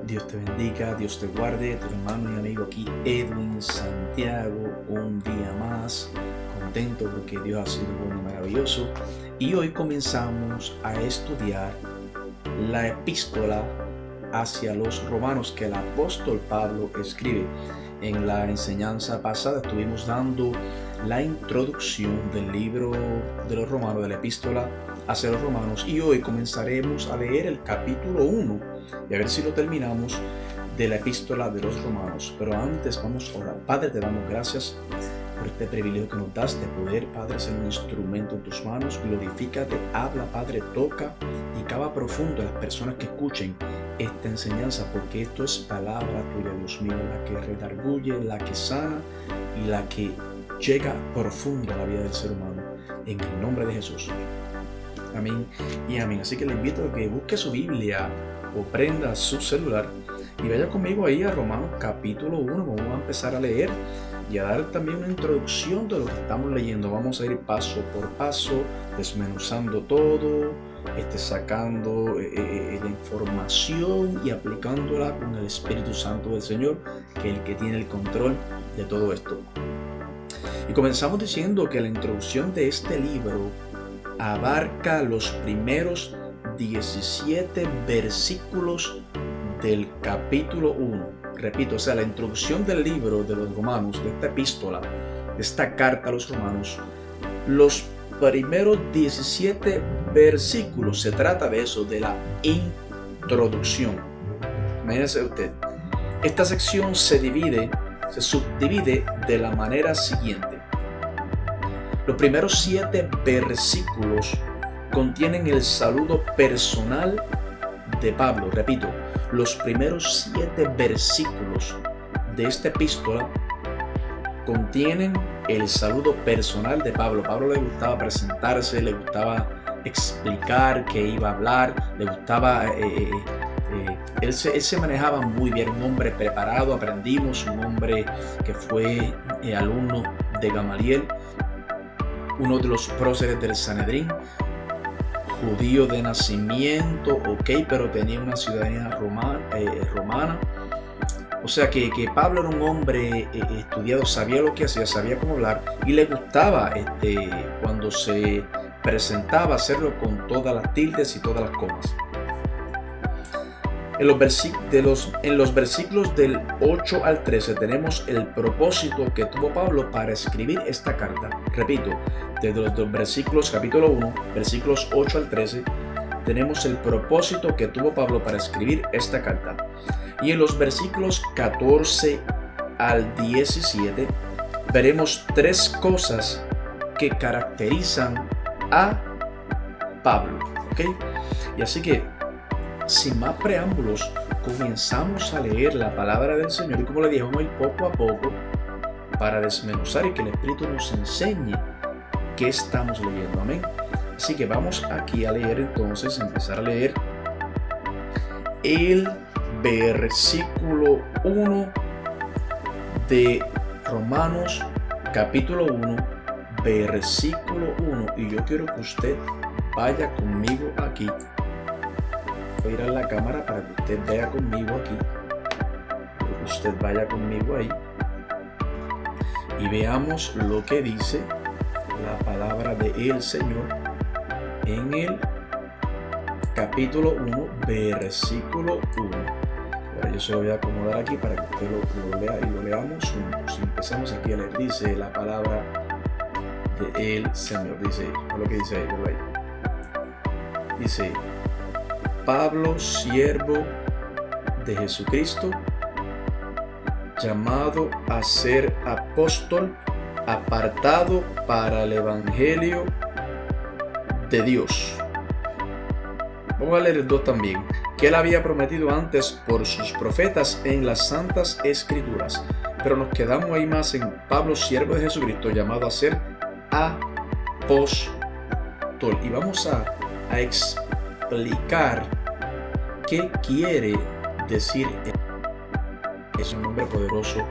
Dios te bendiga, Dios te guarde, tu hermano y amigo aquí, Edwin Santiago, un día más, contento porque Dios ha sido bueno y maravilloso. Y hoy comenzamos a estudiar la epístola hacia los romanos que el apóstol Pablo escribe. En la enseñanza pasada estuvimos dando la introducción del libro de los romanos, de la epístola hacia los romanos, y hoy comenzaremos a leer el capítulo 1 y a ver si lo terminamos de la epístola de los romanos. Pero antes vamos a orar. Padre, te damos gracias por este privilegio que nos das de poder, Padre, ser un instrumento en tus manos. Glorifícate, habla, Padre, toca y cava profundo a las personas que escuchen esta enseñanza, porque esto es palabra tuya, Dios mío, la que redarguye, la que sana y la que llega profundo a la vida del ser humano. En el nombre de Jesús. Amén y amén. Así que le invito a que busque su Biblia o prenda su celular y vaya conmigo ahí a Romanos capítulo 1. Vamos a empezar a leer y a dar también una introducción de lo que estamos leyendo. Vamos a ir paso por paso, desmenuzando todo, sacando la información y aplicándola con el Espíritu Santo del Señor, que es el que tiene el control de todo esto. Y comenzamos diciendo que la introducción de este libro abarca los primeros 17 versículos del capítulo 1. Repito, la introducción del libro de los romanos, de esta epístola, de esta carta a los romanos, los primeros 17 versículos, se trata de eso, de la introducción. Imagínese usted, esta sección se subdivide de la manera siguiente. Los primeros 7 versículos contienen el saludo personal de Pablo. Repito, los primeros 7 versículos de esta epístola contienen el saludo personal de Pablo. Pablo le gustaba presentarse, le gustaba explicar qué iba a hablar, le gustaba... Él se manejaba muy bien, un hombre preparado, aprendimos, un hombre que fue alumno de Gamaliel, uno de los próceres del Sanedrín, judío de nacimiento, pero tenía una ciudadanía romana. O sea que Pablo era un hombre estudiado, sabía lo que hacía, sabía cómo hablar y le gustaba cuando se presentaba hacerlo con todas las tildes y todas las comas. En los versículos del 8 al 13 tenemos el propósito que tuvo Pablo para escribir esta carta. Repito, desde los versículos capítulo 1, versículos 8 al 13, tenemos el propósito que tuvo Pablo para escribir esta carta. Y en los versículos 14 al 17 veremos 3 cosas que caracterizan a Pablo. Y así que, sin más preámbulos, comenzamos a leer la palabra del Señor. Y como le dije, vamos a ir poco a poco para desmenuzar y que el Espíritu nos enseñe qué estamos leyendo. Amén. Así que vamos aquí a leer entonces, empezar a leer el versículo 1 de Romanos capítulo 1, versículo 1. Y yo quiero que usted vaya conmigo aquí. Voy a ir a la cámara para que usted vea conmigo aquí. Quiero que usted vaya conmigo ahí. Y veamos lo que dice la palabra del Señor en el capítulo 1, versículo 1. Ahora yo se lo voy a acomodar aquí para que usted lo lea y lo leamos juntos. Y empezamos aquí a leer. Dice la palabra del Señor. Dice lo que dice ahí. Dice: Pablo, siervo de Jesucristo, llamado a ser apóstol, apartado para el evangelio de Dios. Vamos a leer el 2 también, que él había prometido antes por sus profetas en las santas escrituras. Pero nos quedamos ahí más en Pablo, siervo de Jesucristo, llamado a ser apóstol. Y vamos a explicar qué quiere decir es un nombre poderoso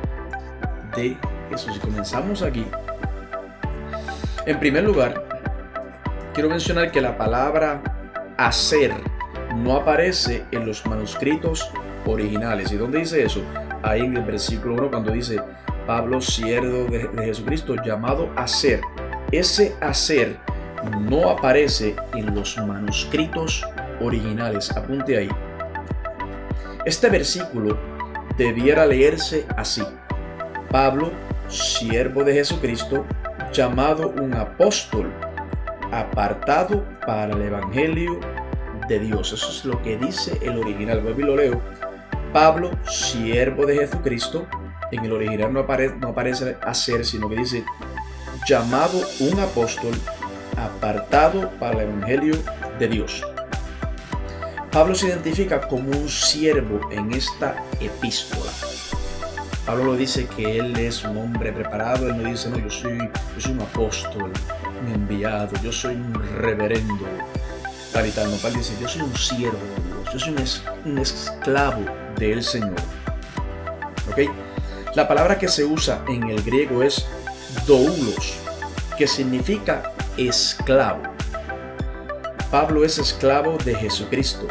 de Jesús. Y comenzamos aquí. En primer lugar, quiero mencionar que la palabra hacer no aparece en los manuscritos originales. ¿Y dónde dice eso? Ahí en el versículo 1, cuando dice Pablo, siervo de Jesucristo, llamado a ser. Ese hacer no aparece en los manuscritos originales. Apunte ahí. Este versículo debiera leerse así: Pablo, siervo de Jesucristo, llamado un apóstol, apartado para el evangelio de Dios. Eso es lo que dice el original. Vuelvo y lo leo. Pablo, siervo de Jesucristo. En el original no aparece hacer, sino que dice llamado un apóstol, apartado para el evangelio de Dios. Pablo se identifica como un siervo en esta epístola. Pablo lo dice que él es un hombre preparado. Él no dice, no, yo soy un apóstol, un enviado, yo soy un reverendo, tal y tal. No, Pablo dice, yo soy un siervo de Dios, yo soy un esclavo del Señor. ¿Ok? La palabra que se usa en el griego es doulos, que significa esclavo. Pablo es esclavo de Jesucristo.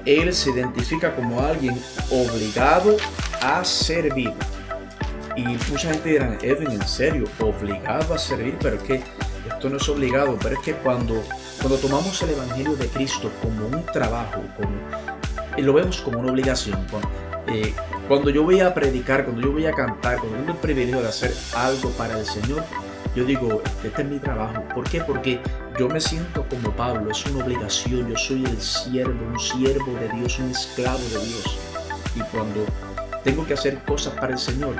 Él se identifica como alguien obligado a servir. Y mucha gente dirá, Edwin, ¿en serio? ¿Obligado a servir? Pero es que esto no es obligado. Pero es que cuando tomamos el evangelio de Cristo como un trabajo, lo vemos como una obligación. Cuando yo voy a predicar, cuando yo voy a cantar, cuando tengo el privilegio de hacer algo para el Señor, yo digo, este es mi trabajo. ¿Por qué? Porque yo me siento como Pablo, es una obligación. Yo soy el siervo, un siervo de Dios, un esclavo de Dios. Y cuando tengo que hacer cosas para el Señor,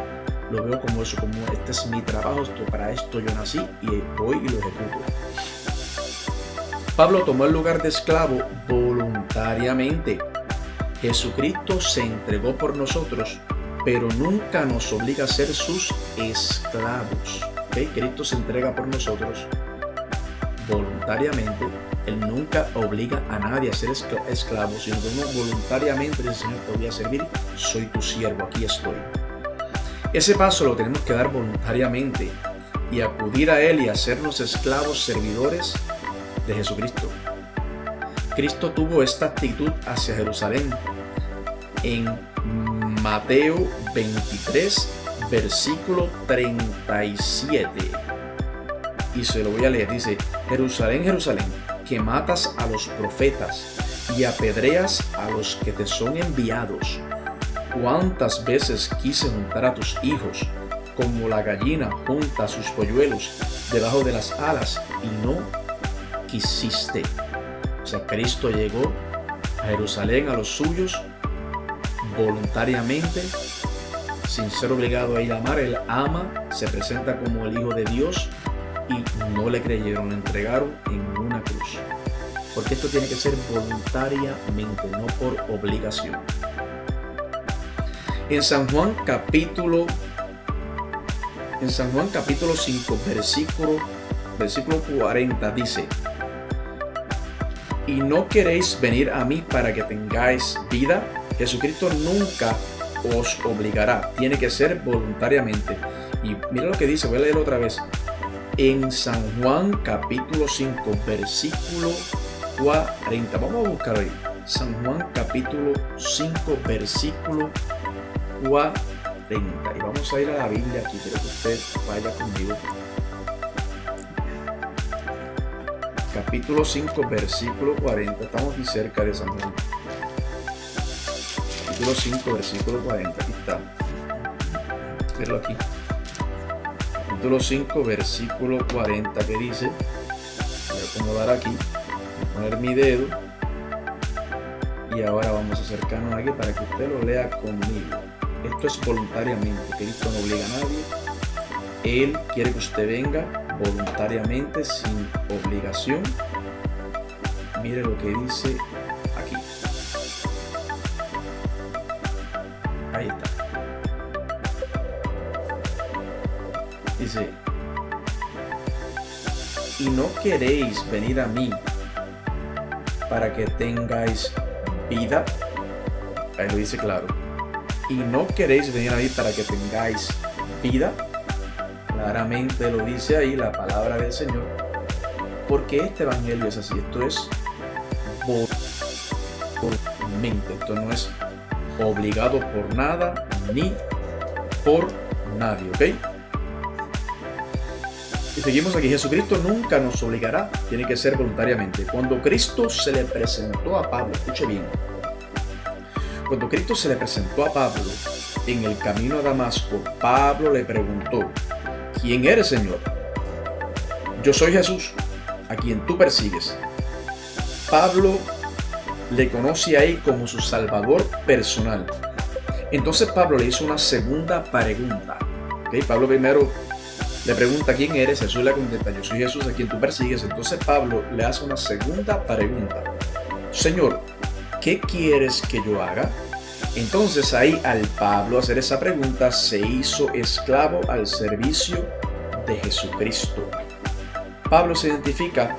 lo veo como eso, como este es mi trabajo, para esto yo nací y voy y lo ejecuto. Pablo tomó el lugar de esclavo voluntariamente. Jesucristo se entregó por nosotros, pero nunca nos obliga a ser sus esclavos. ¿Okay? Cristo se entrega por nosotros voluntariamente. Él nunca obliga a nadie a ser esclavo, sino que uno voluntariamente dice, Señor, te voy a servir, soy tu siervo, aquí estoy. Ese paso lo tenemos que dar voluntariamente y acudir a Él y hacernos esclavos servidores de Jesucristo. Cristo tuvo esta actitud hacia Jerusalén en Mateo 23, versículo 37. Y se lo voy a leer. Dice, Jerusalén, Jerusalén, que matas a los profetas y apedreas a los que te son enviados. ¿Cuántas veces quise juntar a tus hijos como la gallina junta sus polluelos debajo de las alas y no quisiste? O sea, Cristo llegó a Jerusalén, a los suyos, voluntariamente, sin ser obligado a ir a amar. Él ama, se presenta como el Hijo de Dios y no le creyeron, le entregaron en una cruz. Porque esto tiene que ser voluntariamente, no por obligación. En San Juan capítulo 5, versículo 40 dice, y no queréis venir a mí para que tengáis vida. Jesucristo nunca os obligará, tiene que ser voluntariamente. Y mira lo que dice, voy a leer otra vez. En San Juan capítulo 5, versículo 40. Vamos a buscar ahí. San Juan capítulo 5, versículo 40. Y vamos a ir a la Biblia aquí. Quiero que usted vaya conmigo. Capítulo 5, versículo 40. Estamos aquí cerca de San Juan. Capítulo 5, versículo 40. Aquí está. Verlo aquí. Capítulo 5, versículo 40, que dice, voy a acomodar aquí, voy a poner mi dedo y ahora vamos a acercarnos aquí para que usted lo lea conmigo. Esto es voluntariamente. Cristo no obliga a nadie. Él quiere que usted venga voluntariamente, sin obligación. Mire lo que dice aquí. Ahí está. Dice, y no queréis venir a mí para que tengáis vida. Ahí lo dice claro. Y no queréis venir a mí para que tengáis vida. Claramente lo dice ahí la palabra del Señor. Porque este evangelio es así. Esto es voluntariamente. Esto no es obligado por nada ni por nadie, ¿ok? Y seguimos aquí. Jesucristo nunca nos obligará, tiene que ser voluntariamente. Cuando Cristo se le presentó a Pablo, escuche bien, cuando Cristo se le presentó a Pablo en el camino a Damasco, Pablo le preguntó: ¿quién eres, Señor? Yo soy Jesús, a quien tú persigues. Pablo le conoce a él como su Salvador personal. Entonces Pablo le hizo una segunda pregunta. ¿Okay? Pablo primero le pregunta: ¿quién eres? Jesús le contesta: yo soy Jesús, a quien tú persigues. Entonces Pablo le hace una segunda pregunta: Señor, ¿qué quieres que yo haga? Entonces ahí, al Pablo hacer esa pregunta, se hizo esclavo al servicio de Jesucristo. Pablo se identifica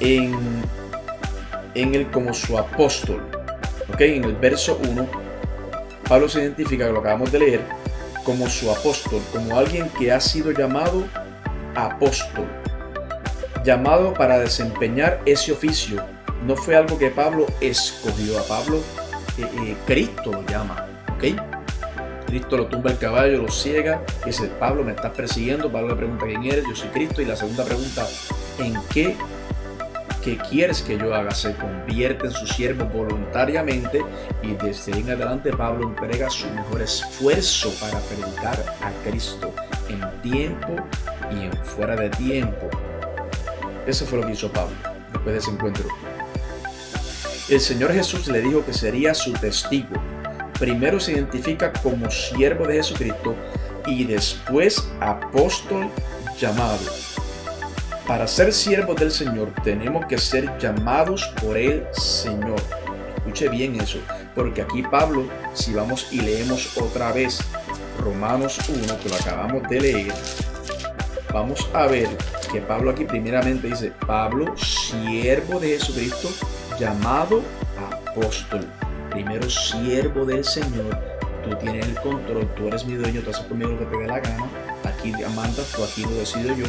en él como su apóstol. ¿Okay? En el verso 1, Pablo se identifica, lo acabamos de leer, como su apóstol, como alguien que ha sido llamado apóstol, llamado para desempeñar ese oficio. No fue algo que Pablo escogió. A Pablo Cristo lo llama, ¿ok? Cristo lo tumba el caballo, lo ciega, y dice: Pablo, me estás persiguiendo. Pablo le pregunta: ¿quién eres? Yo soy Cristo. Y la segunda pregunta: ¿en qué quieres que yo haga? Se convierte en su siervo voluntariamente, y desde ahí en adelante Pablo entrega su mejor esfuerzo para predicar a Cristo en tiempo y en fuera de tiempo. Eso fue lo que hizo Pablo después de ese encuentro. El Señor Jesús le dijo que sería su testigo. Primero se identifica como siervo de Jesucristo y después apóstol llamado. Para ser siervos del Señor tenemos que ser llamados por el Señor. Escuche bien eso, porque aquí Pablo, si vamos y leemos otra vez Romanos 1, que lo acabamos de leer, vamos a ver que Pablo aquí primeramente dice: Pablo, siervo de Jesucristo, llamado apóstol. Primero, siervo del Señor. Tú tienes el control, tú eres mi dueño, tú haces conmigo lo que te dé la gana. Aquí mandas tú, aquí lo decido yo.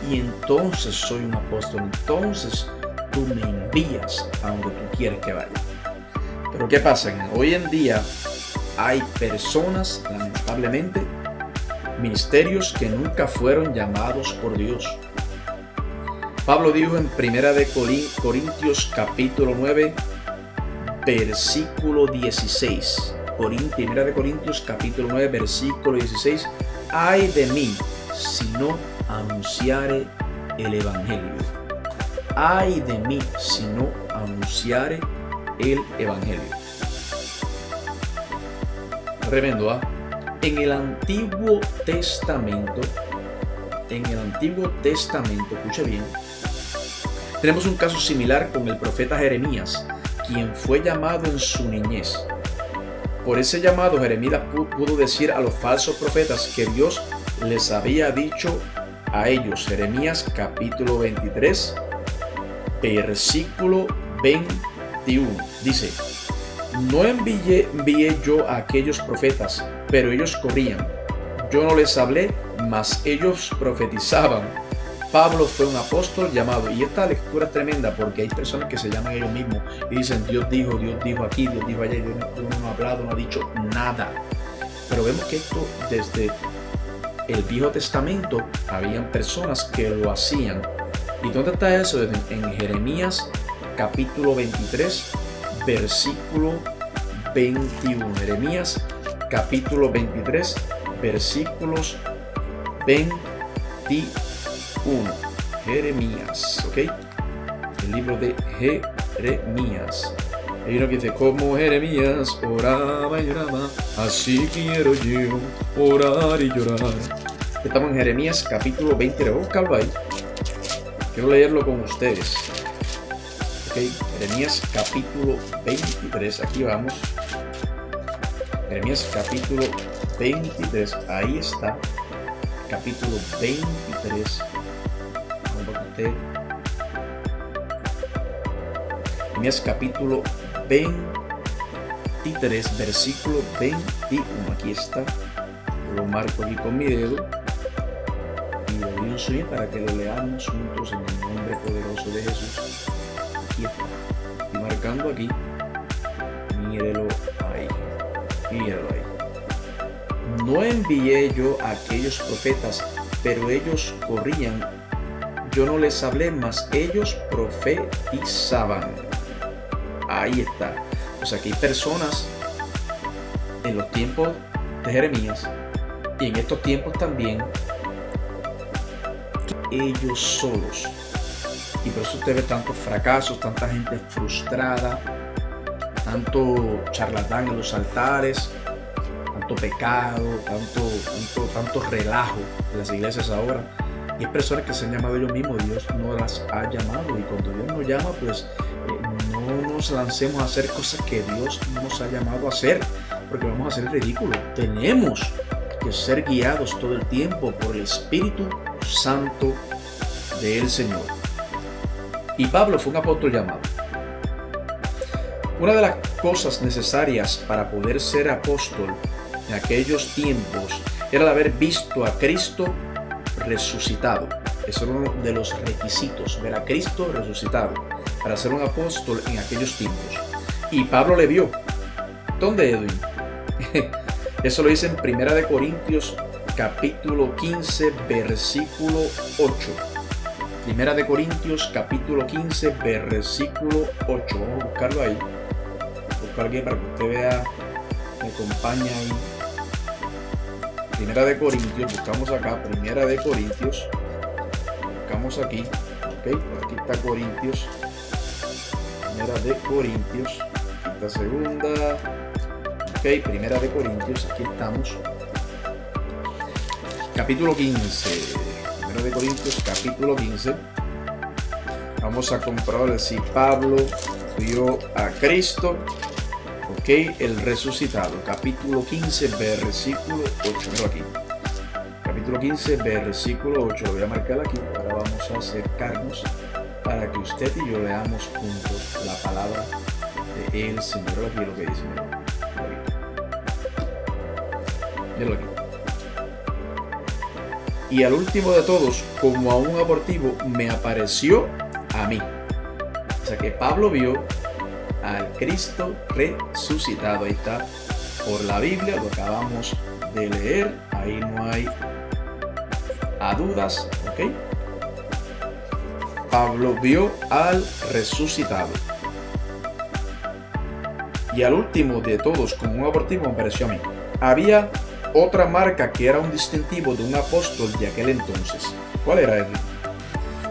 Y entonces soy un apóstol. Entonces tú me envías a donde tú quieres que vaya. Pero ¿qué pasa? Hoy en día hay personas, lamentablemente, ministerios que nunca fueron llamados por Dios. Pablo dijo en 1 Corintios capítulo 9, versículo 16. 1 Corintios capítulo 9, versículo 16. Ay de mí si no anunciare el evangelio. Ay de mí si no anunciare el evangelio. Tremendo, ¿ah? En el Antiguo Testamento, escuche bien, tenemos un caso similar con el profeta Jeremías, quien fue llamado en su niñez. Por ese llamado, Jeremías pudo decir a los falsos profetas que Dios les había dicho a ellos. Jeremías capítulo 23, versículo 21. Dice: no envié yo a aquellos profetas, pero ellos corrían. Yo no les hablé, mas ellos profetizaban. Pablo fue un apóstol llamado. Y esta lectura es tremenda, porque hay personas que se llaman ellos mismos y dicen: Dios dijo aquí, Dios dijo allá, y Dios no ha hablado, no ha dicho nada. Pero vemos que esto desde el Viejo Testamento habían personas que lo hacían. ¿Y dónde está eso? En Jeremías capítulo 23, versículo 21. Jeremías capítulo 23, versículos 21. Jeremías, ¿ok? El libro de Jeremías. Hay uno que dice: como Jeremías oraba y lloraba, así quiero yo orar y llorar. Estamos en Jeremías capítulo 23. Vamos a buscarlo ahí. Quiero leerlo con ustedes. Ok, Jeremías capítulo 23. Aquí vamos. Jeremías capítulo 23. Ahí está. Capítulo 23. Vamos a usted. Jeremías capítulo 23, versículo 21. Aquí está. Lo marco aquí con mi dedo y le doy un swing para que lo leamos juntos en el nombre poderoso de Jesús. Aquí está. Estoy marcando aquí mi Mírelo ahí. Mírelo ahí. No envié yo a aquellos profetas, pero ellos corrían. Yo no les hablé, mas ellos profetizaban. Ahí está. O sea, que hay personas en los tiempos de Jeremías y en estos tiempos también, ellos solos. Y por eso usted ve tantos fracasos, tanta gente frustrada, tanto charlatán en los altares, tanto pecado, tanto relajo en las iglesias ahora. Y hay personas que se han llamado ellos mismos, Dios no las ha llamado. Y cuando Dios nos llama, pues no nos lancemos a hacer cosas que Dios no nos ha llamado a hacer, porque vamos a hacer el ridículo. Tenemos que ser guiados todo el tiempo por el Espíritu Santo del Señor. Y Pablo fue un apóstol llamado. Una de las cosas necesarias para poder ser apóstol en aquellos tiempos era el haber visto a Cristo resucitado. Eso era uno de los requisitos, ver a Cristo resucitado para ser un apóstol en aquellos tiempos. Y Pablo le vio. ¿Dónde, Edwin? Eso lo dice en 1 Corintios capítulo 15 versículo 8. 1 Corintios capítulo 15 versículo 8. Vamos a buscarlo ahí. Buscar aquí para que usted vea, me acompaña ahí. 1 Corintios, buscamos acá, 1 Corintios. Buscamos aquí, ok, aquí está Corintios. 1 Corintios, aquí está segunda. Ok, 1 Corintios, aquí estamos. Capítulo 15. 1 Corintios, capítulo 15. Vamos a comprobar si Pablo vio a Cristo, ok, el resucitado. Capítulo 15, versículo 8. Mira aquí. Capítulo 15, versículo 8. Lo voy a marcar aquí. Ahora vamos a acercarnos para que usted y yo leamos juntos la palabra de el Señor. Aquí lo que dice. Míralo aquí. Y al último de todos, como a un abortivo, me apareció a mí. O sea que Pablo vio al Cristo resucitado. Ahí está por la Biblia, lo acabamos de leer. Ahí no hay dudas, ¿ok? Pablo vio al resucitado. Y al último de todos, como un abortivo, me apareció a mí. Había otra marca que era un distintivo de un apóstol de aquel entonces. ¿Cuál era él?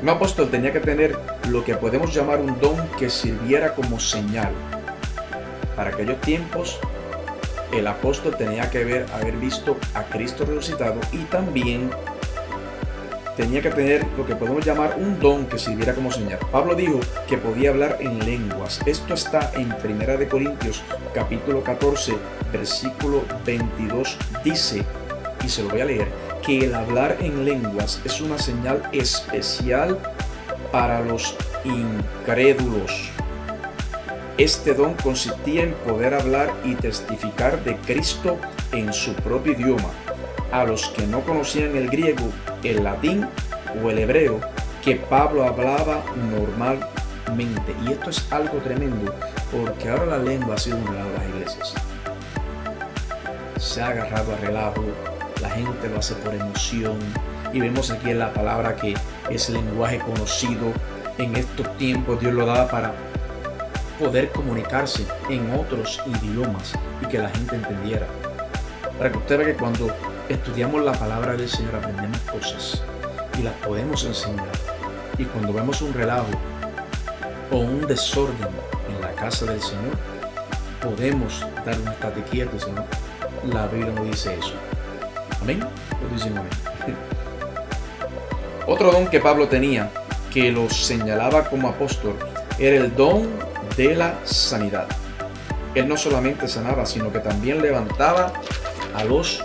Un apóstol tenía que tener lo que podemos llamar un don que sirviera como señal. Para aquellos tiempos, el apóstol tenía que haber visto a Cristo resucitado y también tenía que tener lo que podemos llamar un don que sirviera como señal. Pablo dijo que podía hablar en lenguas. Esto está en 1 Corintios capítulo 14 versículo 22. Dice, y se lo voy a leer, que el hablar en lenguas es una señal especial para los incrédulos. Este don consistía en poder hablar y testificar de Cristo en su propio idioma a los que no conocían el griego, el latín o el hebreo que Pablo hablaba normalmente. Y esto es algo tremendo, porque ahora la lengua ha sido un relajo de las iglesias. Se ha agarrado a relajo, la gente lo hace por emoción, y vemos aquí en la palabra que es lenguaje conocido. En estos tiempos Dios lo da para poder comunicarse en otros idiomas y que la gente entendiera. Para que usted vea que cuando estudiamos la palabra del Señor aprendemos cosas y las podemos enseñar. Y cuando vemos un relajo o un desorden en la casa del Señor, podemos dar un estate quieto, Señor. La Biblia no dice eso. Amén. Lo dicen amén. Otro don que Pablo tenía, que lo señalaba como apóstol, era el don de la sanidad. Él no solamente sanaba, sino que también levantaba a los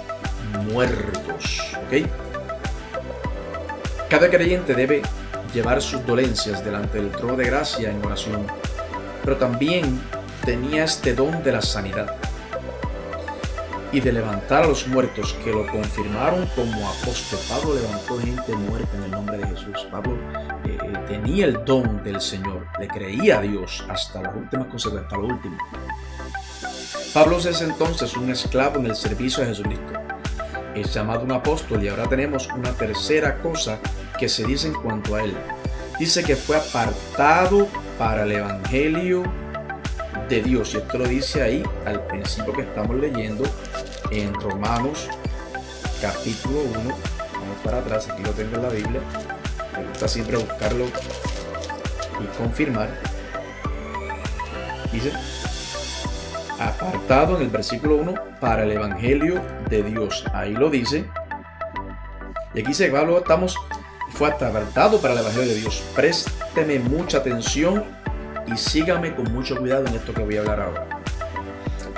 muertos. ¿Ok? Cada creyente debe llevar sus dolencias delante del trono de gracia en oración, pero también tenía este don de la sanidad y de levantar a los muertos, que lo confirmaron como apóstol. Pablo levantó gente muerta en el nombre de Jesús. Pablo tenía el don del Señor, le creía a Dios hasta las últimas consecuencias, hasta lo último. Pablo es entonces un esclavo en el servicio de Jesucristo. Es llamado un apóstol y ahora tenemos una tercera cosa que se dice en cuanto a él. Dice que fue apartado para el evangelio de Dios. Y esto lo dice ahí al principio que estamos leyendo en Romanos capítulo 1. Vamos para atrás, aquí lo tengo en la Biblia. Me gusta siempre buscarlo y confirmar. Dice, apartado en el versículo 1 para el evangelio de Dios. Ahí lo dice. Y aquí dice, Pablo fue apartado para el evangelio de Dios. Présteme mucha atención y sígame con mucho cuidado en esto que voy a hablar ahora.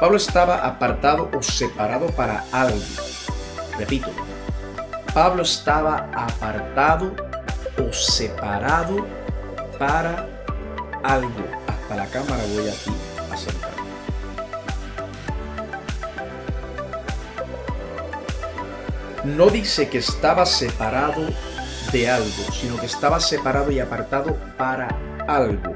Pablo estaba apartado o separado para algo. Repito, Pablo estaba apartado o separado para algo. Hasta la cámara voy aquí a acercar. No dice que estaba separado de algo, sino que estaba separado y apartado para algo.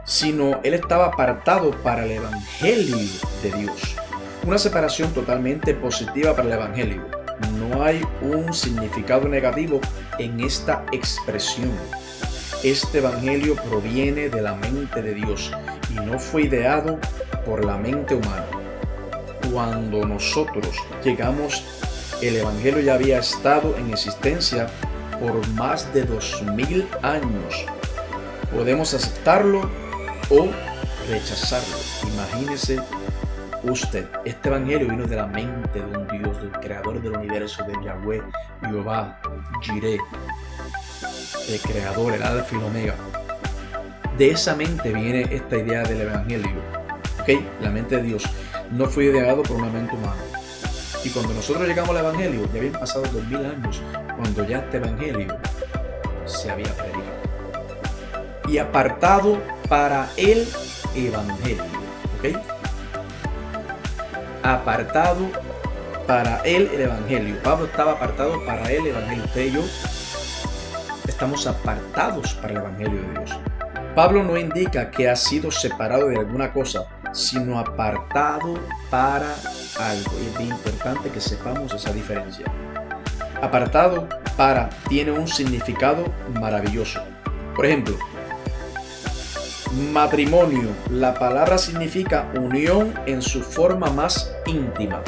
Sino él estaba apartado para el evangelio de Dios. Una separación totalmente positiva para el evangelio. No hay un significado negativo en esta expresión. Este evangelio proviene de la mente de Dios y no fue ideado por la mente humana. Cuando nosotros llegamos, el evangelio ya había estado en existencia por más de 2000 años. Podemos aceptarlo o rechazarlo. Imagínese usted, este evangelio vino de la mente de un Dios, del creador del universo, de Yahweh, Jehová, Jireh, el creador, el alfa y el omega. De esa mente viene esta idea del evangelio. ¿Ok? La mente de Dios no fue ideado por una mente humana. Y cuando nosotros llegamos al evangelio, ya habían pasado 2000 años cuando ya este evangelio se había predicado. Y apartado para el evangelio. ¿Ok? Apartado para el evangelio. Pablo estaba apartado para el evangelio. Usted y yo estamos apartados para el evangelio de Dios. Pablo no indica que ha sido separado de alguna cosa, sino apartado para algo. Y es bien importante que sepamos esa diferencia. Apartado para tiene un significado maravilloso. Por ejemplo, matrimonio. La palabra significa unión en su forma más íntima.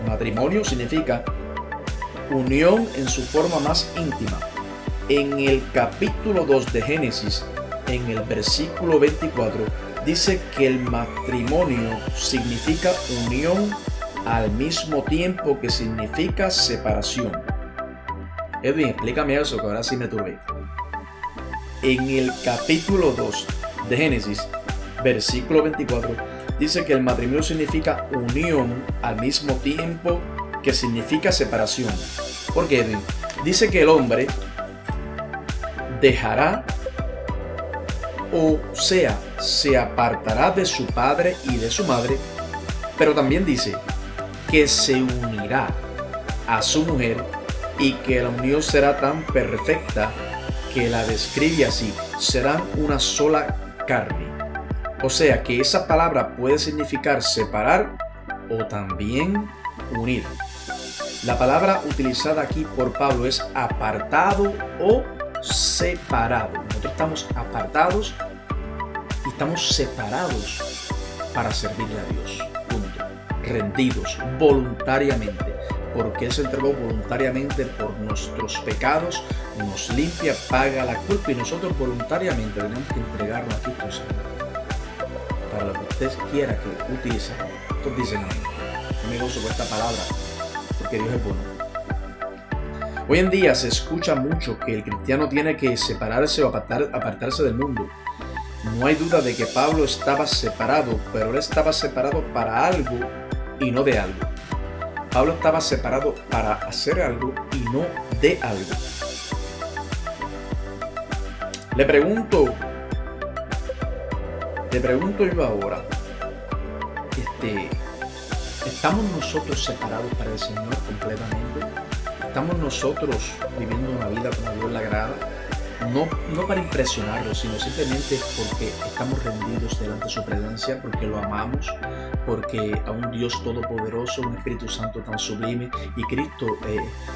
Matrimonio significa unión en su forma más íntima. En el capítulo 2 de Génesis, en el versículo 24, dice que el matrimonio significa unión al mismo tiempo que significa separación. Edwin, explícame eso, que ahora sí me turbé. En el capítulo 2 de Génesis, versículo 24, dice que el matrimonio significa unión al mismo tiempo que significa separación. ¿Por qué, Edwin? Dice que el hombre dejará, o sea, se apartará de su padre y de su madre, pero también dice que se unirá a su mujer y que la unión será tan perfecta que la describe así: serán una sola carne. O sea que esa palabra puede significar separar o también unir. La palabra utilizada aquí por Pablo es apartado o separado. Nosotros estamos apartados y estamos separados para servirle a Dios. Punto. Rendidos voluntariamente, porque Él se entregó voluntariamente por nuestros pecados, nos limpia, paga la culpa, y nosotros voluntariamente tenemos que entregarnos a Cristo Señor para lo que usted quiera que utilice. Todos dicen amén. Yo me gozo por esta palabra porque Dios es bueno. Hoy en día se escucha mucho que el cristiano tiene que separarse o apartarse del mundo. No hay duda de que Pablo estaba separado, pero él estaba separado para algo y no de algo. Pablo estaba separado para hacer algo y no de algo. Le pregunto yo ahora, ¿estamos nosotros separados para el Señor completamente? ¿Estamos nosotros viviendo una vida como a Dios le agrada? no para impresionarlo, sino simplemente porque estamos rendidos delante de su presencia, porque lo amamos, porque a un Dios todopoderoso, un Espíritu Santo tan sublime, y Cristo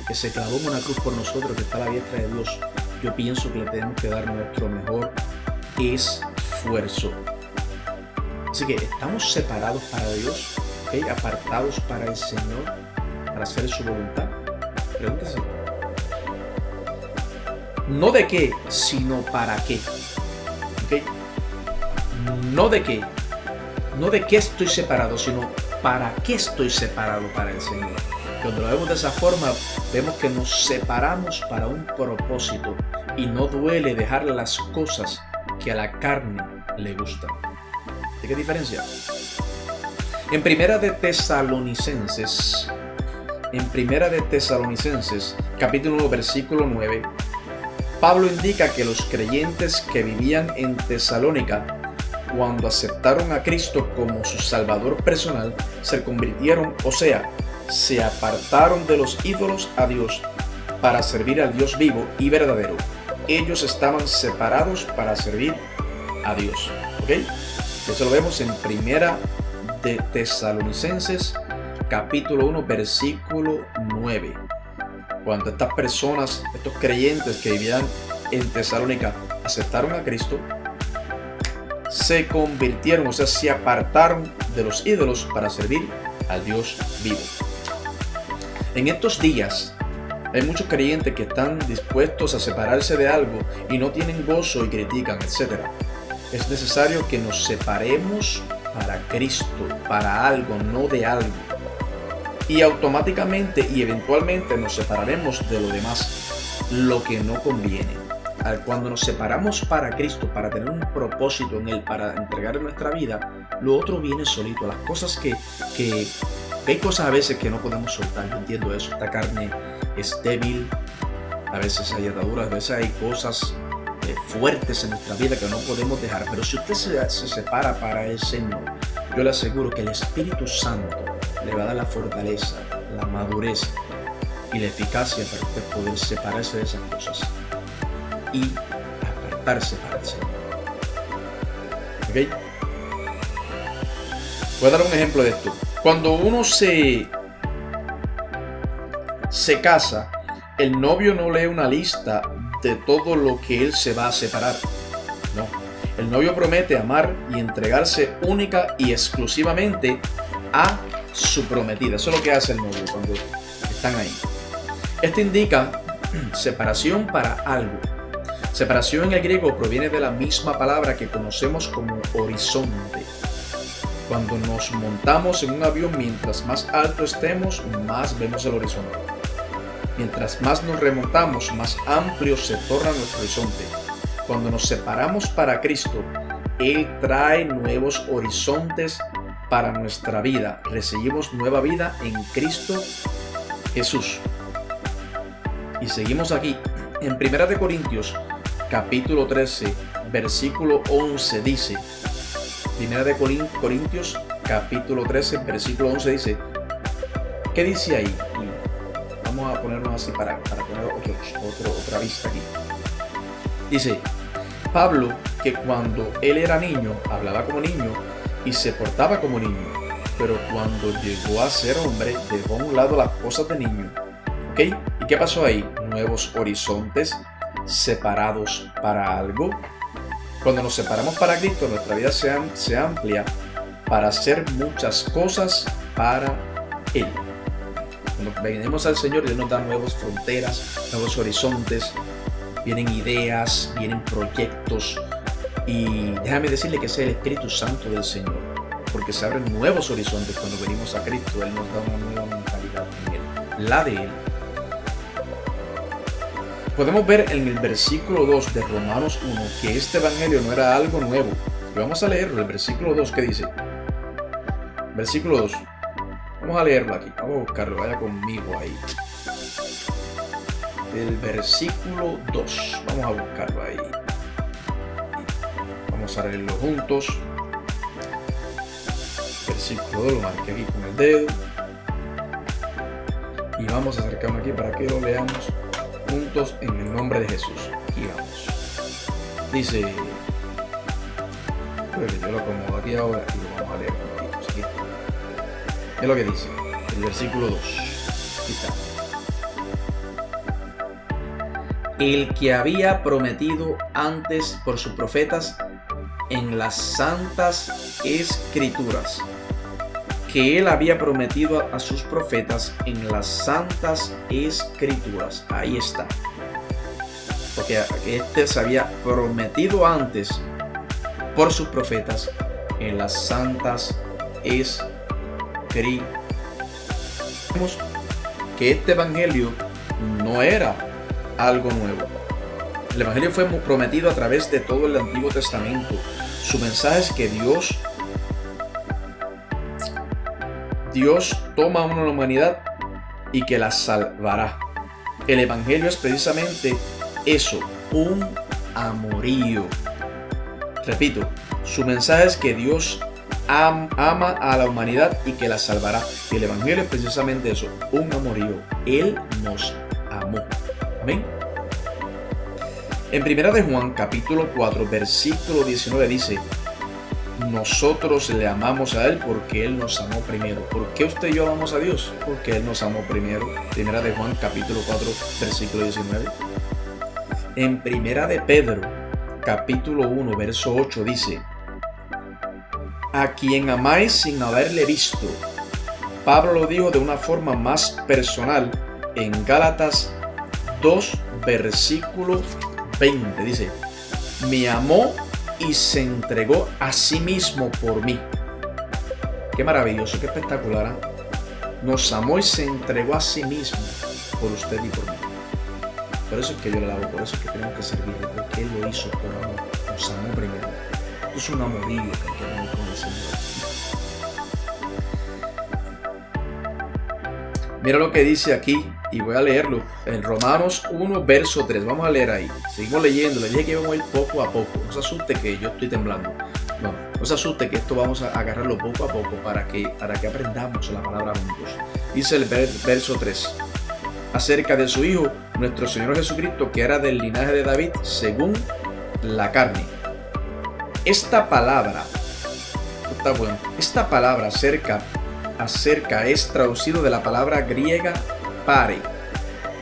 que se clavó en una cruz por nosotros, que está a la diestra de Dios, yo pienso que le tenemos que dar nuestro mejor esfuerzo. Así que estamos separados para Dios, ¿okay? Apartados para el Señor, para hacer su voluntad. Pregúntese. No de qué, sino para qué. ¿Okay? No de qué estoy separado, sino para qué estoy separado para el Señor. Cuando lo vemos de esa forma, vemos que nos separamos para un propósito y no duele dejar las cosas que a la carne le gustan. ¿De qué diferencia? En Primera de Tesalonicenses, capítulo 1, versículo 9, Pablo indica que los creyentes que vivían en Tesalónica, cuando aceptaron a Cristo como su Salvador personal, se convirtieron, o sea, se apartaron de los ídolos a Dios para servir al Dios vivo y verdadero. Ellos estaban separados para servir a Dios. ¿Ok? Eso lo vemos en Primera de Tesalonicenses, capítulo 1, versículo 9. Cuando estas personas, estos creyentes que vivían en Tesalónica, aceptaron a Cristo, se convirtieron, o sea, se apartaron de los ídolos para servir al Dios vivo. En estos días hay muchos creyentes que están dispuestos a separarse de algo y no tienen gozo y critican, etc. Es necesario que nos separemos para Cristo, para algo, no de algo. Y automáticamente y eventualmente nos separaremos de lo demás, lo que no conviene. Cuando nos separamos para Cristo, para tener un propósito en Él, para entregar nuestra vida, lo otro viene solito. Las cosas que hay cosas a veces que no podemos soltar, yo entiendo eso. Esta carne es débil, a veces hay ataduras, a veces hay cosas fuertes en nuestra vida que no podemos dejar. Pero si usted se separa para el Señor, yo le aseguro que el Espíritu Santo le va a dar la fortaleza, la madurez y la eficacia para usted poder separarse de esas cosas y apartarse para el Señor. ¿Ok? Voy a dar un ejemplo de esto. Cuando uno se casa, el novio no lee una lista de todo lo que él se va a separar. No. El novio promete amar y entregarse única y exclusivamente a su prometida. Eso es lo que hace el novio cuando están ahí. Esto indica separación para algo. Separación en el griego proviene de la misma palabra que conocemos como horizonte. Cuando nos montamos en un avión, mientras más alto estemos, más vemos el horizonte. Mientras más nos remontamos, más amplio se torna nuestro horizonte. Cuando nos separamos para Cristo, Él trae nuevos horizontes para nuestra vida. Recibimos nueva vida en Cristo Jesús. Y seguimos aquí. En 1 Corintios, capítulo 13, versículo 11 dice, 1 Corintios, capítulo 13, versículo 11 dice, ¿qué dice ahí? Vamos a ponernos así para poner otra vista aquí. Dice, Pablo, que cuando él era niño, hablaba como niño y se portaba como niño, pero cuando llegó a ser hombre, dejó a un lado las cosas de niño. ¿Ok? ¿Y qué pasó ahí? Nuevos horizontes, separados para algo. Cuando nos separamos para Cristo, nuestra vida se amplia para hacer muchas cosas para Él. Cuando venimos al Señor, Dios nos da nuevas fronteras, nuevos horizontes, vienen ideas, vienen proyectos. Y déjame decirle que ese es el Espíritu Santo del Señor, porque se abren nuevos horizontes cuando venimos a Cristo. Él nos da una nueva mentalidad en Él, la de Él. Podemos ver en el versículo 2 de Romanos 1 que este evangelio no era algo nuevo. Y vamos a leerlo, el versículo 2, ¿qué dice? Versículo 2. Vamos a leerlo aquí, vamos a buscarlo, vaya conmigo ahí. El versículo 2, vamos a buscarlo ahí. Vamos a leerlo juntos. Versículo 2, lo marqué aquí con el dedo. Y vamos a acercarnos aquí para que lo leamos juntos en el nombre de Jesús. Y vamos. Dice, yo lo acomodo aquí ahora y lo vamos a leer un poquito. ¿Sí? Es lo que dice el versículo 2. Aquí está. El que había prometido antes por sus profetas en las santas escrituras, que él había prometido a sus profetas en las santas escrituras. Ahí está. Porque este se había prometido antes por sus profetas en las santas escrituras. Vemos que este evangelio no era algo nuevo. El evangelio fue prometido a través de todo el Antiguo Testamento. Su mensaje es que Dios toma a una humanidad y que la salvará. El evangelio es precisamente eso, un amorío. Repito, su mensaje es que Dios ama a la humanidad y que la salvará. Y el evangelio es precisamente eso, un amorío. Él nos amó. Amén. En 1 de Juan, capítulo 4, versículo 19 dice: nosotros le amamos a Él porque Él nos amó primero. ¿Por qué usted y yo amamos a Dios? Porque Él nos amó primero. 1 de Juan, capítulo 4, versículo 19. En 1 de Pedro, capítulo 1, verso 8 dice: a quien amáis sin haberle visto. Pablo lo dijo de una forma más personal en Gálatas 2, versículo 20. Dice: me amó y se entregó a sí mismo por mí. Qué maravilloso, qué espectacular, ¿eh? Nos amó y se entregó a sí mismo por usted y por mí. Por eso es que yo le alabo, por eso es que tenemos que servirle, porque Él lo hizo por amor, nos amó primero. Esto es un amorío que tenemos con el Señor. Mira lo que dice aquí, y voy a leerlo, en Romanos 1, verso 3. Vamos a leer ahí. Seguimos leyendo. Le dije que vamos a ir poco a poco. No se asuste que yo estoy temblando. No se asuste que esto vamos a agarrarlo poco a poco para que aprendamos la palabra juntos. Dice el verso 3. Acerca de su Hijo, nuestro Señor Jesucristo, que era del linaje de David, según la carne. Esta palabra, está bueno. Esta palabra acerca es traducido de la palabra griega pare.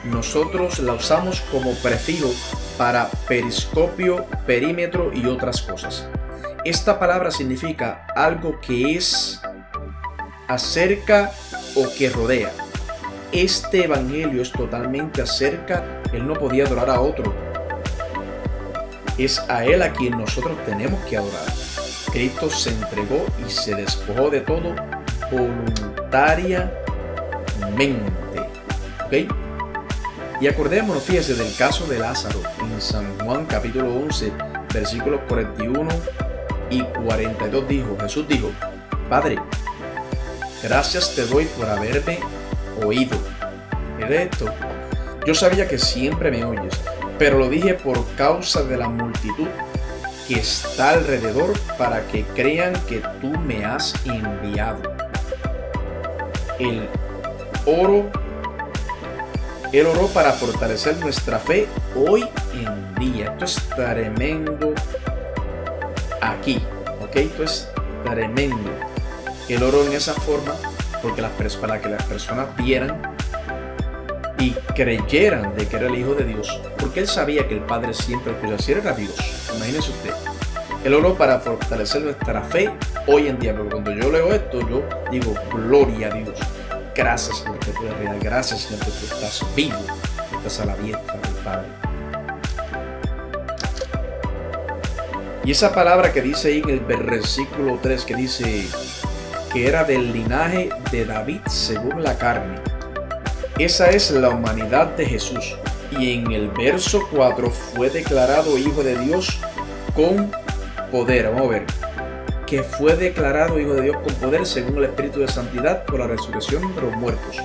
Nosotros la usamos como prefijo para periscopio, perímetro y otras cosas. Esta palabra significa algo que es acerca o que rodea. Este evangelio es totalmente acerca. Él no podía adorar a otro. Es a Él a quien nosotros tenemos que adorar. Cristo se entregó y se despojó de todo voluntariamente. ¿Ok? Y acordémonos, fíjese, del caso de Lázaro en San Juan capítulo 11, versículos 41 y 42. Jesús dijo: Padre, gracias te doy por haberme oído. Mira esto. Yo sabía que siempre me oyes, pero lo dije por causa de la multitud que está alrededor, para que crean que tú me has enviado. Él oró para fortalecer nuestra fe hoy en día. Esto es tremendo aquí, ¿ok? Esto es tremendo. Él oró en esa forma para que las personas vieran y creyeran de que era el Hijo de Dios, porque él sabía que el Padre siempre escuchaba. Si era Dios, imagínese usted. Él oró para fortalecer nuestra fe hoy en día, porque cuando yo leo esto, yo digo: gloria a Dios. Gracias, Señor, que tú eres real. Gracias, Señor, que tú estás vivo, estás a la diestra del Padre. Y esa palabra que dice ahí en el versículo 3, que dice que era del linaje de David según la carne. Esa es la humanidad de Jesús. Y en el verso 4 fue declarado Hijo de Dios con poder. Vamos a ver. Que fue declarado Hijo de Dios con poder según el Espíritu de Santidad por la resurrección de los muertos.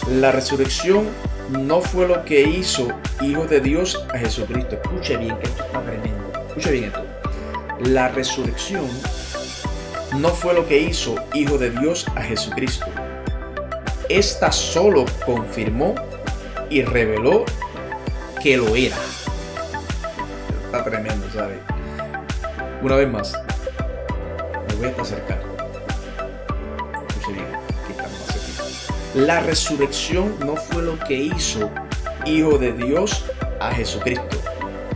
La resurrección no fue lo que hizo Hijo de Dios a Jesucristo. Escuche bien, que esto está tremendo. Escuche bien esto. La resurrección no fue lo que hizo Hijo de Dios a Jesucristo. Esta solo confirmó y reveló que lo era. está tremendo, ¿sabes? Una vez más, me voy a acercar. Escuche bien, aquí estamos más aquí. La resurrección no fue lo que hizo Hijo de Dios a Jesucristo.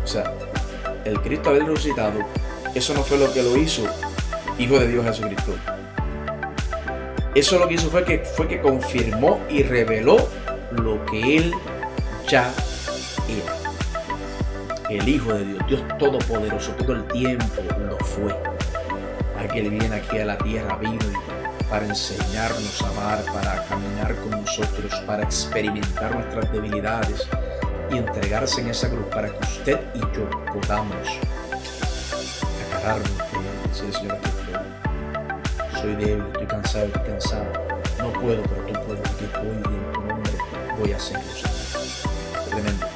O sea, el Cristo haber resucitado, eso no fue lo que lo hizo Hijo de Dios a Jesucristo. Eso lo que hizo fue que confirmó y reveló lo que Él ya era. El Hijo de Dios, Dios Todopoderoso, todo el tiempo lo fue. Aquel viene aquí a la tierra, vino para enseñarnos a amar, para caminar con nosotros, para experimentar nuestras debilidades y entregarse en esa cruz para que usted y yo podamos agarrarnos de Él y decir, Señor, aquí estoy. Soy débil, estoy cansado, estoy cansado. No puedo, pero tú puedes. Aquí estoy y en tu nombre voy a hacerlo, Señor. Tremendo.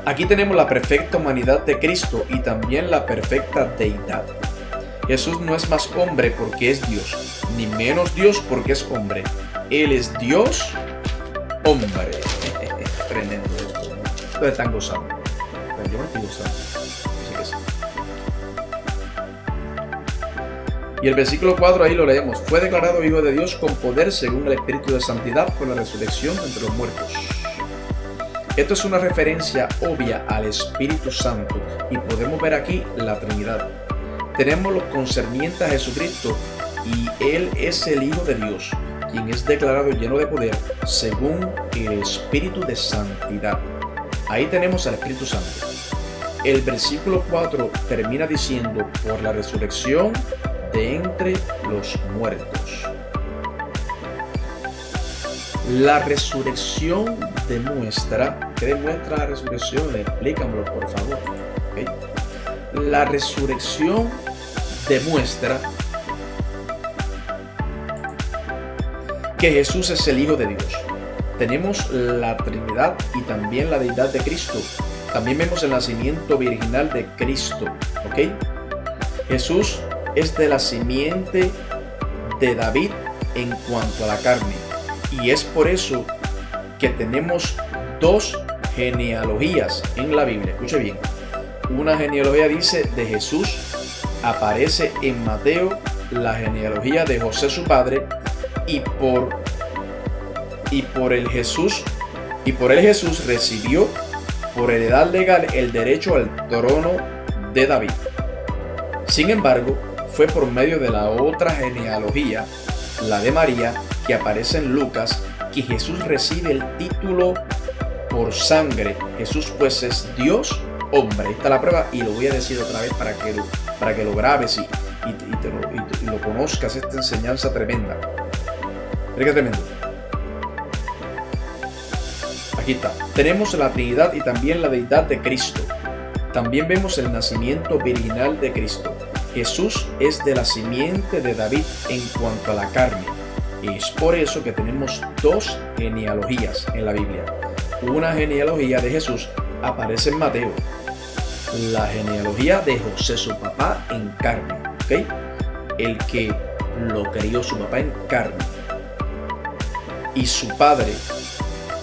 Aquí tenemos la perfecta humanidad de Cristo y también la perfecta deidad. Jesús no es más hombre porque es Dios, ni menos Dios porque es hombre. Él es Dios, hombre. Tremendo esto. Ustedes están gozando. Pero yo me estoy gozando. Así que sí. Y el versículo 4 ahí lo leemos. Fue declarado Hijo de Dios con poder según el Espíritu de Santidad por la resurrección entre los muertos. Esto es una referencia obvia al Espíritu Santo y podemos ver aquí la Trinidad. Tenemos lo concerniente a Jesucristo y Él es el Hijo de Dios, quien es declarado lleno de poder según el Espíritu de Santidad. Ahí tenemos al Espíritu Santo. El versículo 4 termina diciendo por la resurrección de entre los muertos. La resurrección demuestra, ¿qué demuestra la resurrección? Explícamelo, por favor. ¿Okay? La resurrección demuestra que Jesús es el Hijo de Dios. Tenemos la Trinidad y también la deidad de Cristo. También vemos el nacimiento virginal de Cristo. ¿Ok? Jesús es de la simiente de David en cuanto a la carne. Y es por eso que tenemos dos genealogías en la Biblia. Escuche bien. Una genealogía dice de Jesús, aparece en Mateo la genealogía de José su padre, y por él Jesús recibió por heredad legal el derecho al trono de David. Sin embargo, fue por medio de la otra genealogía, la de María, que aparece en Lucas, que Jesús recibe el título por sangre. Jesús pues es Dios hombre. Ahí está la prueba y lo voy a decir otra vez para que lo grabes y lo conozcas, esta enseñanza tremenda. Mira qué tremendo. Aquí está. Tenemos la Trinidad y también la deidad de Cristo. También vemos el nacimiento virginal de Cristo. Jesús es de la simiente de David en cuanto a la carne. Es por eso que tenemos dos genealogías en la Biblia. Una genealogía de Jesús aparece en Mateo. La genealogía de José, su papá en carne. ¿Okay? El que lo crió, su papá en carne. Y su padre.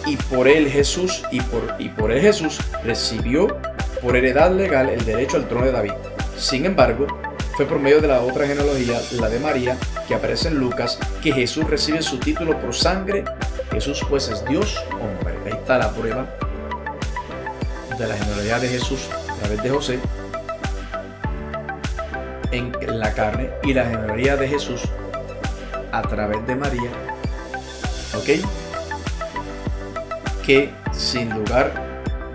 Y por él Jesús, y por él Jesús recibió por heredad legal el derecho al trono de David. Sin embargo, fue por medio de la otra genealogía, la de María, que aparece en Lucas, que Jesús recibe su título por sangre. Jesús pues es Dios hombre. Ahí está la prueba de la genealogía de Jesús a través de José en la carne y la genealogía de Jesús a través de María. ¿Ok? Que sin lugar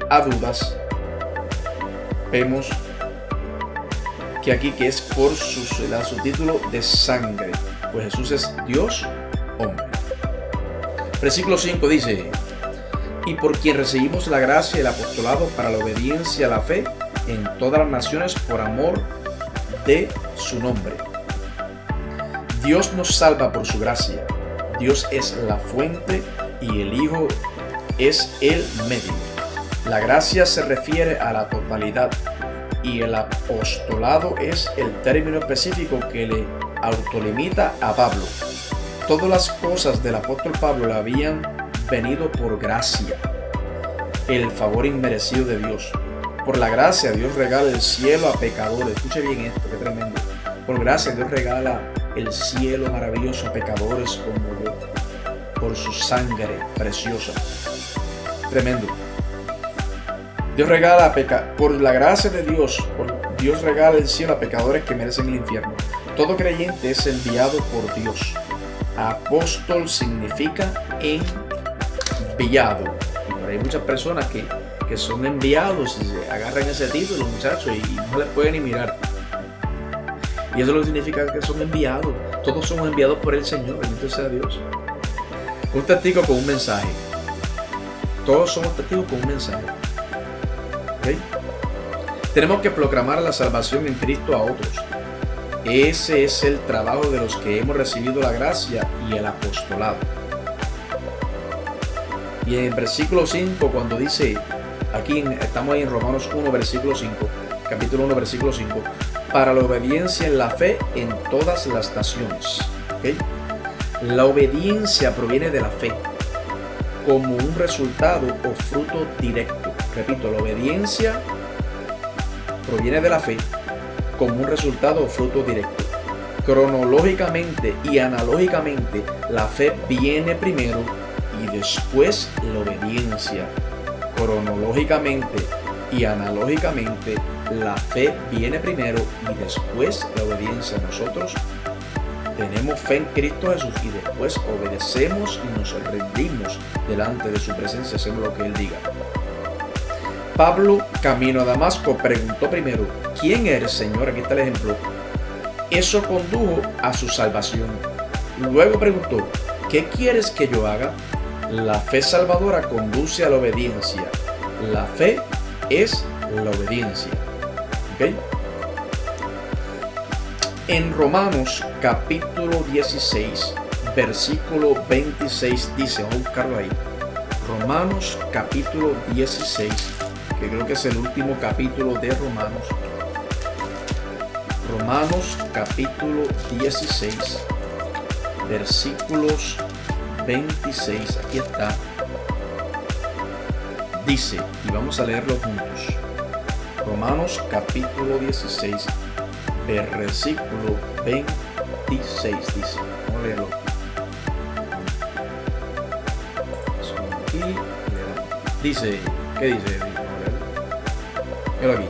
a dudas vemos que aquí que es por su título de sangre, pues Jesús es Dios hombre. Versículo 5 dice: y por quien recibimos la gracia y el apostolado para la obediencia a la fe en todas las naciones por amor de su nombre. Dios nos salva por su gracia. Dios es la fuente y el Hijo es el medio. La gracia se refiere a la totalidad y el apostolado es el término específico que le autolimita a Pablo. Todas las cosas del apóstol Pablo le habían venido por gracia, el favor inmerecido de Dios. Por la gracia Dios regala el cielo a pecadores. Escuche bien esto, qué tremendo. Por gracia Dios regala el cielo maravilloso a pecadores como yo, por su sangre preciosa. Tremendo. Dios regala por la gracia de Dios, Dios regala el cielo a pecadores que merecen el infierno. Todo creyente es enviado por Dios. Apóstol significa enviado. Y por ahí hay muchas personas que son enviados y se agarran ese título, muchachos, y no les pueden ni mirar. Y eso lo significa que son enviados. Todos somos enviados por el Señor, bendito sea Dios. Un testigo con un mensaje. Todos somos testigos con un mensaje. ¿Okay? Tenemos que proclamar la salvación en Cristo a otros. Ese es el trabajo de los que hemos recibido la gracia y el apostolado. Y en el versículo 5, cuando dice, estamos ahí en Romanos 1, versículo 5, capítulo 1, versículo 5, para la obediencia en la fe en todas las naciones. ¿Okay? La obediencia proviene de la fe como un resultado o fruto directo. Repito, la obediencia proviene de la fe como un resultado o fruto directo. Cronológicamente y analógicamente, la fe viene primero y después la obediencia. Cronológicamente y analógicamente, la fe viene primero y después la obediencia. Nosotros tenemos fe en Cristo Jesús y después obedecemos y nos rendimos delante de su presencia, hacemos lo que Él diga. Pablo, camino a Damasco, preguntó primero, ¿quién eres, Señor? Aquí está el ejemplo. Eso condujo a su salvación. Luego preguntó, ¿qué quieres que yo haga? La fe salvadora conduce a la obediencia. La fe es la obediencia. ¿Okay? En Romanos capítulo 16, versículo 26 dice, vamos a buscarlo ahí. Romanos capítulo 16, que creo que es el último capítulo de Romanos. Romanos capítulo 16, versículos 26, aquí está. Dice, y vamos a leerlo juntos. Romanos capítulo 16, versículo 26 dice. Vamos a leerlo. Aquí, dice, ¿qué dice? Mira aquí.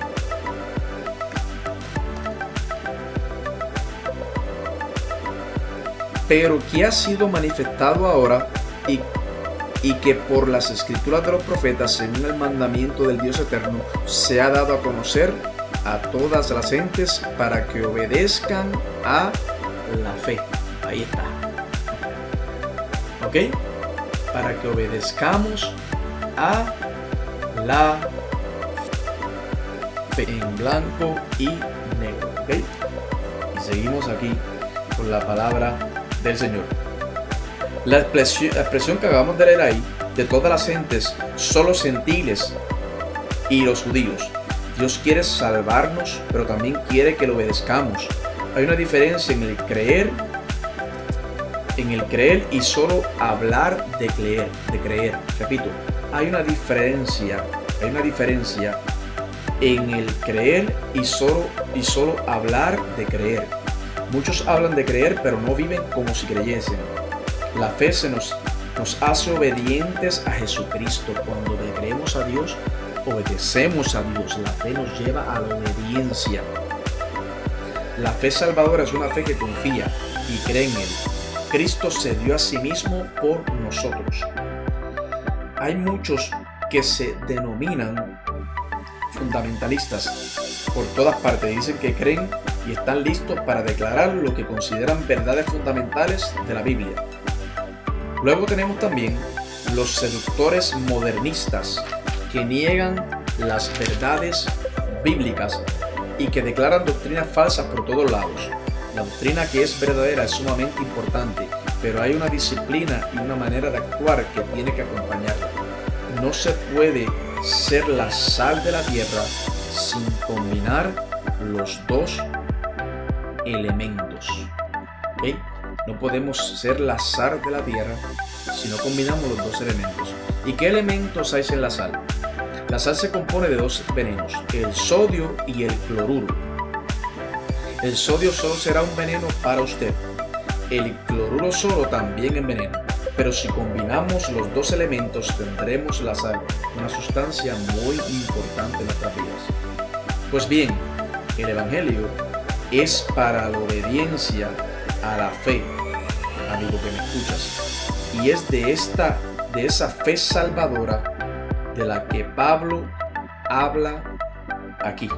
Pero que ha sido manifestado ahora y que por las escrituras de los profetas, según el mandamiento del Dios eterno, se ha dado a conocer a todas las gentes para que obedezcan a la fe. Ahí está. ¿Ok? Para que obedezcamos a la fe, en blanco y negro. ¿Ok? Y seguimos aquí con la palabra del Señor. La expresión que acabamos de leer ahí, de todas las gentes, son los gentiles y los judíos. Dios quiere salvarnos, pero también quiere que lo obedezcamos. Hay una diferencia en el creer y solo hablar de creer. Repito, hay una diferencia en el creer y solo hablar de creer. Muchos hablan de creer, pero no viven como si creyesen. La fe nos hace obedientes a Jesucristo. Cuando le creemos a Dios, obedecemos a Dios. La fe nos lleva a la obediencia. La fe salvadora es una fe que confía y cree en Él. Cristo se dio a sí mismo por nosotros. Hay muchos que se denominan fundamentalistas por todas partes. Dicen que creen y están listos para declarar lo que consideran verdades fundamentales de la Biblia. Luego tenemos también los seductores modernistas que niegan las verdades bíblicas y que declaran doctrinas falsas por todos lados. La doctrina que es verdadera es sumamente importante, pero hay una disciplina y una manera de actuar que tiene que acompañarla. No se puede ser la sal de la tierra sin combinar los dos elementos. ¿Okay? No podemos ser la sal de la tierra si no combinamos los dos elementos. ¿Y qué elementos hay en la sal? La sal se compone de dos venenos, el sodio y el cloruro. El sodio solo será un veneno para usted. El cloruro solo también envenena. Pero si combinamos los dos elementos tendremos la sal, una sustancia muy importante en nuestras vidas. Pues bien, el Evangelio es para la obediencia a la fe, amigo que me escuchas. Y es de esa fe salvadora de la que Pablo habla aquí.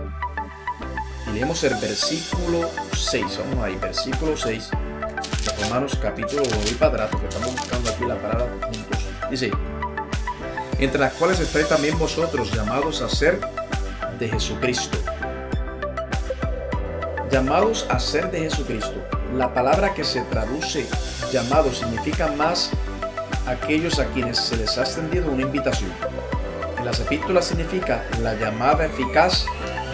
Y leemos el versículo 6. Vamos ahí, versículo 6 de Romanos capítulo 1. Voy para atrás porque estamos buscando aquí la palabra juntos. Dice: entre las cuales estáis también vosotros, llamados a ser de Jesucristo. Llamados a ser de Jesucristo. La palabra que se traduce llamado significa más aquellos a quienes se les ha extendido una invitación. En las epístolas significa la llamada eficaz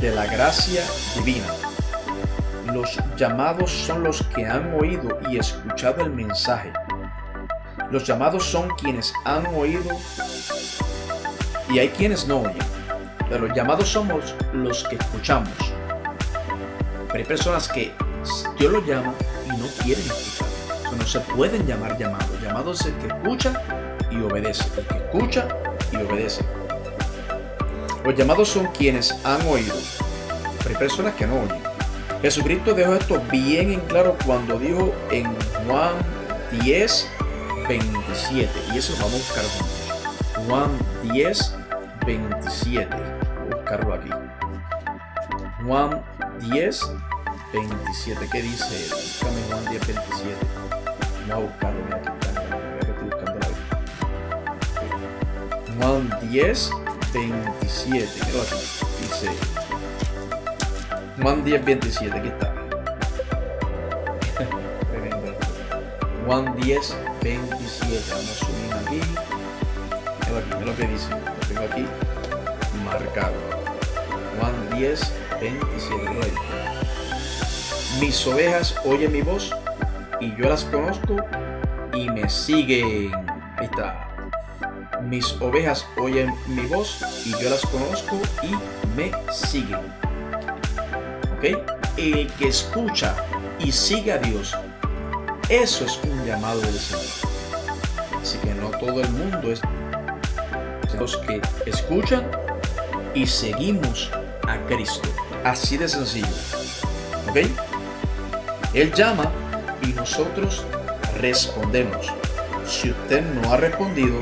de la gracia divina. Los llamados son los que han oído y escuchado el mensaje. Los llamados son quienes han oído y hay quienes no oyen. Pero los llamados somos los que escuchamos. Pero hay personas que Dios los llama y no quieren escuchar. O sea, no se pueden llamar llamados. Llamado es el que escucha y obedece. El que escucha y obedece. Los llamados son quienes han oído. Pero hay personas que no oyen. Jesucristo dejó esto bien en claro cuando dijo en Juan 10, 27. Y eso lo vamos a buscar juntos. Juan 10, 27. Voy a buscarlo aquí. Juan 10, 27. ¿Qué dice él? Búscame Juan 10, 27. Voy a buscarlo. Mira que estoy buscando ahí. Juan 10, 27. Mira aquí. Dice Juan 10, 27. Aquí está. Juan 10, 27. Vamos a subir aquí. Mira lo que dice. Lo tengo aquí marcado. Juan 10, 27. Mira ahí. Mis ovejas oyen mi voz y yo las conozco y me siguen. Ahí está. Mis ovejas oyen mi voz y yo las conozco y me siguen. ¿Ok? El que escucha y sigue a Dios, eso es un llamado del Señor. Así que no todo el mundo es los que escuchan y seguimos a Cristo. Así de sencillo. ¿Ok? Él llama y nosotros respondemos. Si usted no ha respondido,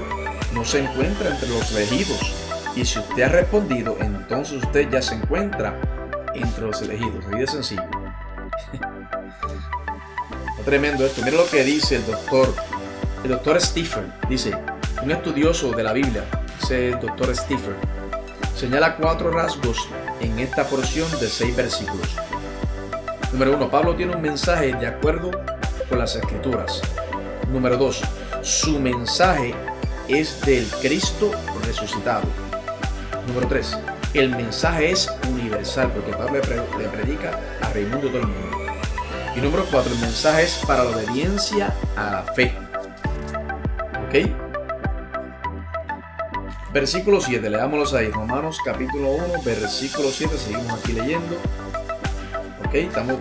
no se encuentra entre los elegidos. Y si usted ha respondido, entonces usted ya se encuentra entre los elegidos. Así de sencillo. Está tremendo esto. Mira lo que dice el doctor Stephen. Dice, un estudioso de la Biblia, ese doctor Stephen, señala 4 rasgos en esta porción de 6 versículos. Número 1, Pablo tiene un mensaje de acuerdo con las Escrituras. Número 2, su mensaje es del Cristo resucitado. Número 3, el mensaje es universal porque Pablo le predica a Raimundo y todo el mundo. Y número 4, el mensaje es para la obediencia a la fe. ¿Ok? Versículo 7, leámoslos ahí. Romanos capítulo 1, versículo 7, seguimos aquí leyendo. Ok, estamos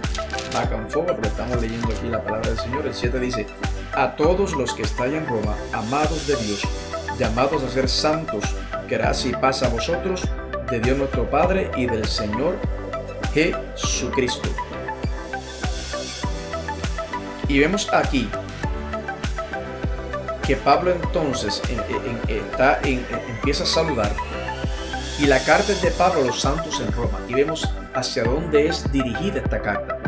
back and forward porque estamos leyendo aquí la palabra del Señor. El 7 dice, a todos los que están en Roma, amados de Dios, llamados a ser santos, gracia y paz a vosotros, de Dios nuestro Padre y del Señor Jesucristo. Y vemos aquí que Pablo entonces empieza a saludar y la carta es de Pablo a los santos en Roma y vemos hacia dónde es dirigida esta carta.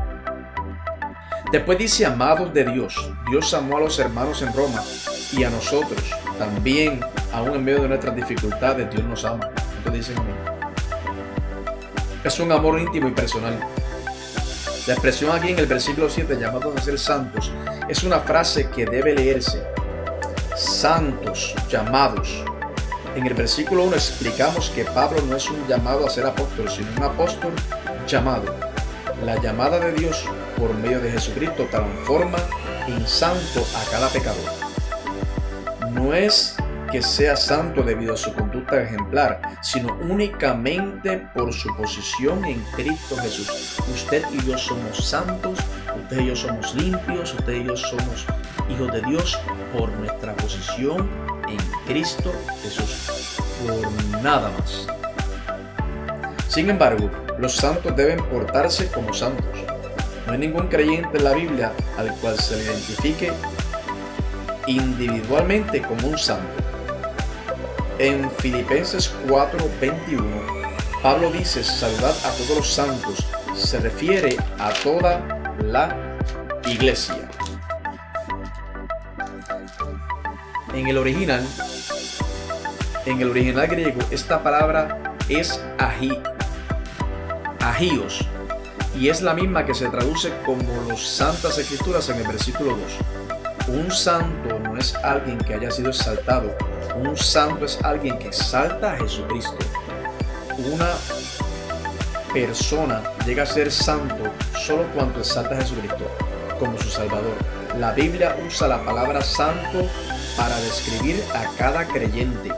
Después dice amados de Dios. Dios amó a los hermanos en Roma y a nosotros también, aún en medio de nuestras dificultades, Dios nos ama. Entonces dicen amén. Es un amor íntimo y personal. La expresión aquí en el versículo 7, llamados a ser santos, es una frase que debe leerse. Santos, llamados. En el versículo 1 explicamos que Pablo no es un llamado a ser apóstol, sino un apóstol llamado. La llamada de Dios por medio de Jesucristo transforma en santo a cada pecador. No es que sea santo debido a su conducta conducta ejemplar, sino únicamente por su posición en Cristo Jesús. Usted y yo somos santos, usted y yo somos limpios, usted y yo somos hijos de Dios por nuestra posición en Cristo Jesús, por nada más. Sin embargo, los santos deben portarse como santos. No hay ningún creyente en la Biblia al cual se le identifique individualmente como un santo. En Filipenses 4:21, Pablo dice: saludad a todos los santos. Se refiere a toda la iglesia. En el original griego, esta palabra es agios, y es la misma que se traduce como los Santas Escrituras en el versículo 2. Un santo no es alguien que haya sido exaltado. Un santo es alguien que exalta a Jesucristo. Una persona llega a ser santo solo cuando exalta a Jesucristo como su Salvador. La Biblia usa la palabra santo para describir a cada creyente.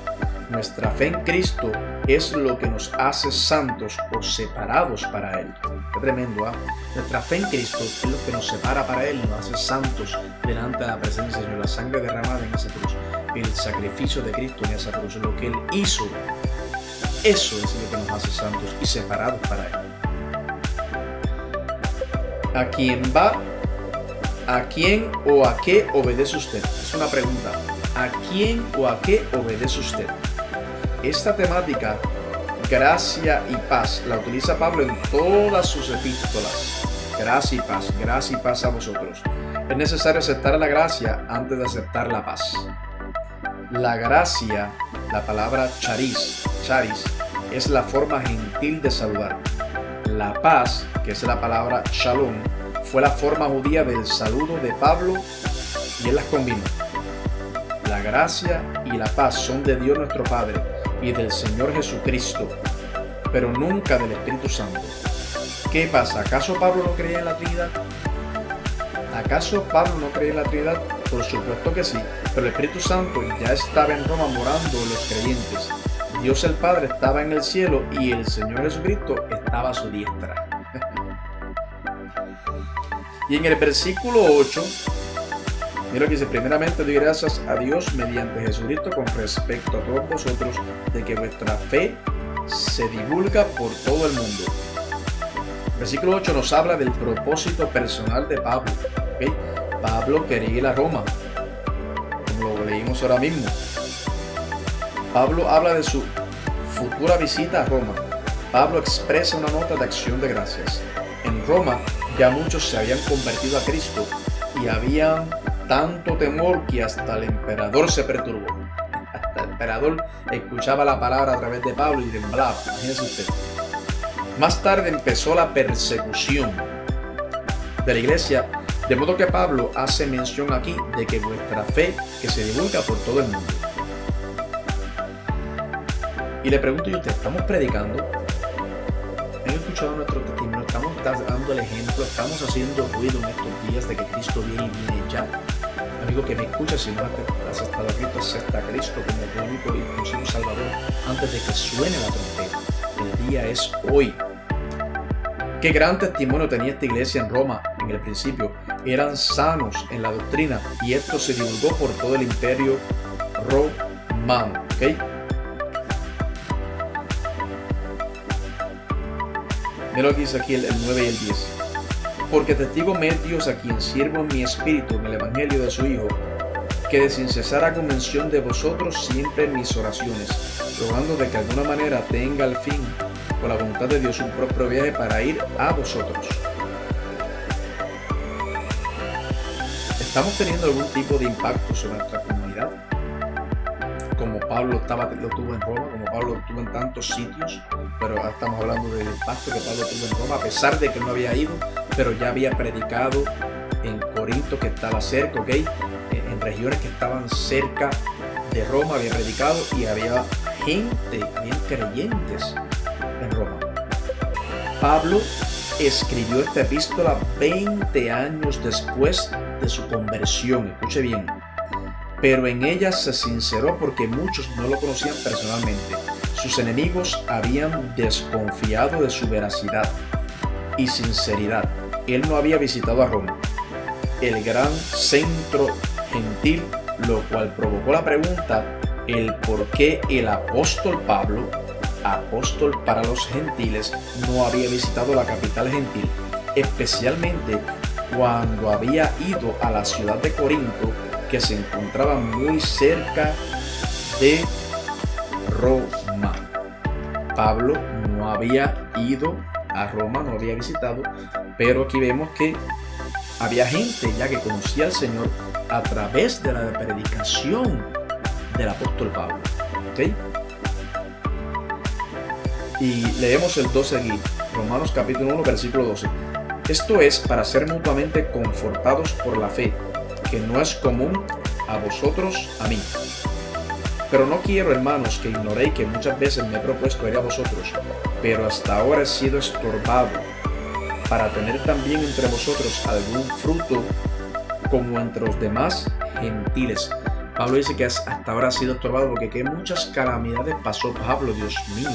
Nuestra fe en Cristo es lo que nos hace santos o separados para Él. Qué tremendo, ¿eh? Nuestra fe en Cristo es lo que nos separa para Él y nos hace santos delante de la presencia del Señor. La sangre derramada en esa cruz, el sacrificio de Cristo en esa cruz, lo que Él hizo, eso es lo que nos hace santos y separados para Él. ¿A quién o a qué obedece usted? Es una pregunta. ¿A quién o a qué obedece usted? Esta temática, gracia y paz, la utiliza Pablo en todas sus epístolas. Gracia y paz a vosotros. Es necesario aceptar la gracia antes de aceptar la paz. La gracia, la palabra charis, es la forma gentil de saludar. La paz, que es la palabra shalom, fue la forma judía del saludo de Pablo y él las combinó. La gracia y la paz son de Dios nuestro Padre y del Señor Jesucristo, pero nunca del Espíritu Santo. ¿Qué pasa? ¿Acaso Pablo no creía en la Trinidad? ¿Acaso Pablo no creía en la Trinidad? Por supuesto que sí, pero el Espíritu Santo ya estaba en Roma morando en los creyentes. Dios el Padre estaba en el cielo y el Señor Jesucristo estaba a su diestra. Y en el versículo 8, mira que dice: primeramente doy gracias a Dios mediante Jesucristo con respecto a todos vosotros, de que vuestra fe se divulga por todo el mundo. Versículo 8 nos habla del propósito personal de Pablo. ¿Okay? Pablo quería ir a Roma, como lo leímos ahora mismo. Pablo habla de su futura visita a Roma. Pablo expresa una nota de acción de gracias. En Roma ya muchos se habían convertido a Cristo y había tanto temor que hasta el emperador se perturbó. Hasta el emperador escuchaba la palabra a través de Pablo y temblaba. Imagínese usted. Más tarde empezó la persecución de la iglesia, de modo que Pablo hace mención aquí de que vuestra fe que se divulga por todo el mundo. Y le pregunto yo a usted, ¿estamos predicando? ¿Han escuchado nuestro testimonio? ¿Estamos dando el ejemplo? ¿Estamos haciendo ruido en estos días de que Cristo viene y viene ya? Amigo que me escucha, si no has aceptado a Cristo, acepta a Cristo como tu único y exclusivo Salvador antes de que suene la trompeta. El día es hoy. Qué gran testimonio tenía esta iglesia en Roma en el principio. Eran sanos en la doctrina y esto se divulgó por todo el imperio romano. ¿Okay? Mira lo que dice aquí el 9 y el 10. Porque testigo me es Dios, a quien sirvo en mi espíritu en el evangelio de su Hijo, que de sin cesar hago mención de vosotros siempre en mis oraciones, rogando de que de alguna manera tenga al fin, por la voluntad de Dios, un propio viaje para ir a vosotros. ¿Estamos teniendo algún tipo de impacto sobre nuestra comunidad? Como Pablo lo tuvo en Roma, como Pablo lo tuvo en tantos sitios, pero ahora estamos hablando del impacto que Pablo tuvo en Roma, a pesar de que no había ido, pero ya había predicado en Corinto, que estaba cerca, ¿ok? En regiones que estaban cerca de Roma, había predicado y había gente, había creyentes en Roma. Pablo escribió esta epístola 20 años después de su conversión. Escuche bien, pero en ella se sinceró porque muchos no lo conocían personalmente. Sus enemigos habían desconfiado de su veracidad y sinceridad. Él no había visitado a Roma, el gran centro gentil, lo cual provocó la pregunta el por qué el apóstol Pablo, apóstol para los gentiles, no había visitado la capital gentil, especialmente cuando había ido a la ciudad de Corinto, que se encontraba muy cerca de Roma. Pablo no había ido a Roma, no había visitado, pero aquí vemos que había gente ya que conocía al Señor a través de la predicación del apóstol Pablo. ¿Okay? Y leemos el 12 aquí, Romanos capítulo 1, versículo 12. Esto es para ser mutuamente confortados por la fe, que no es común a vosotros, a mí. Pero no quiero, hermanos, que ignoréis que muchas veces me he propuesto ir a vosotros, pero hasta ahora he sido estorbado para tener también entre vosotros algún fruto como entre los demás gentiles. Pablo dice que hasta ahora ha sido estorbado porque que muchas calamidades pasó Pablo, Dios mío.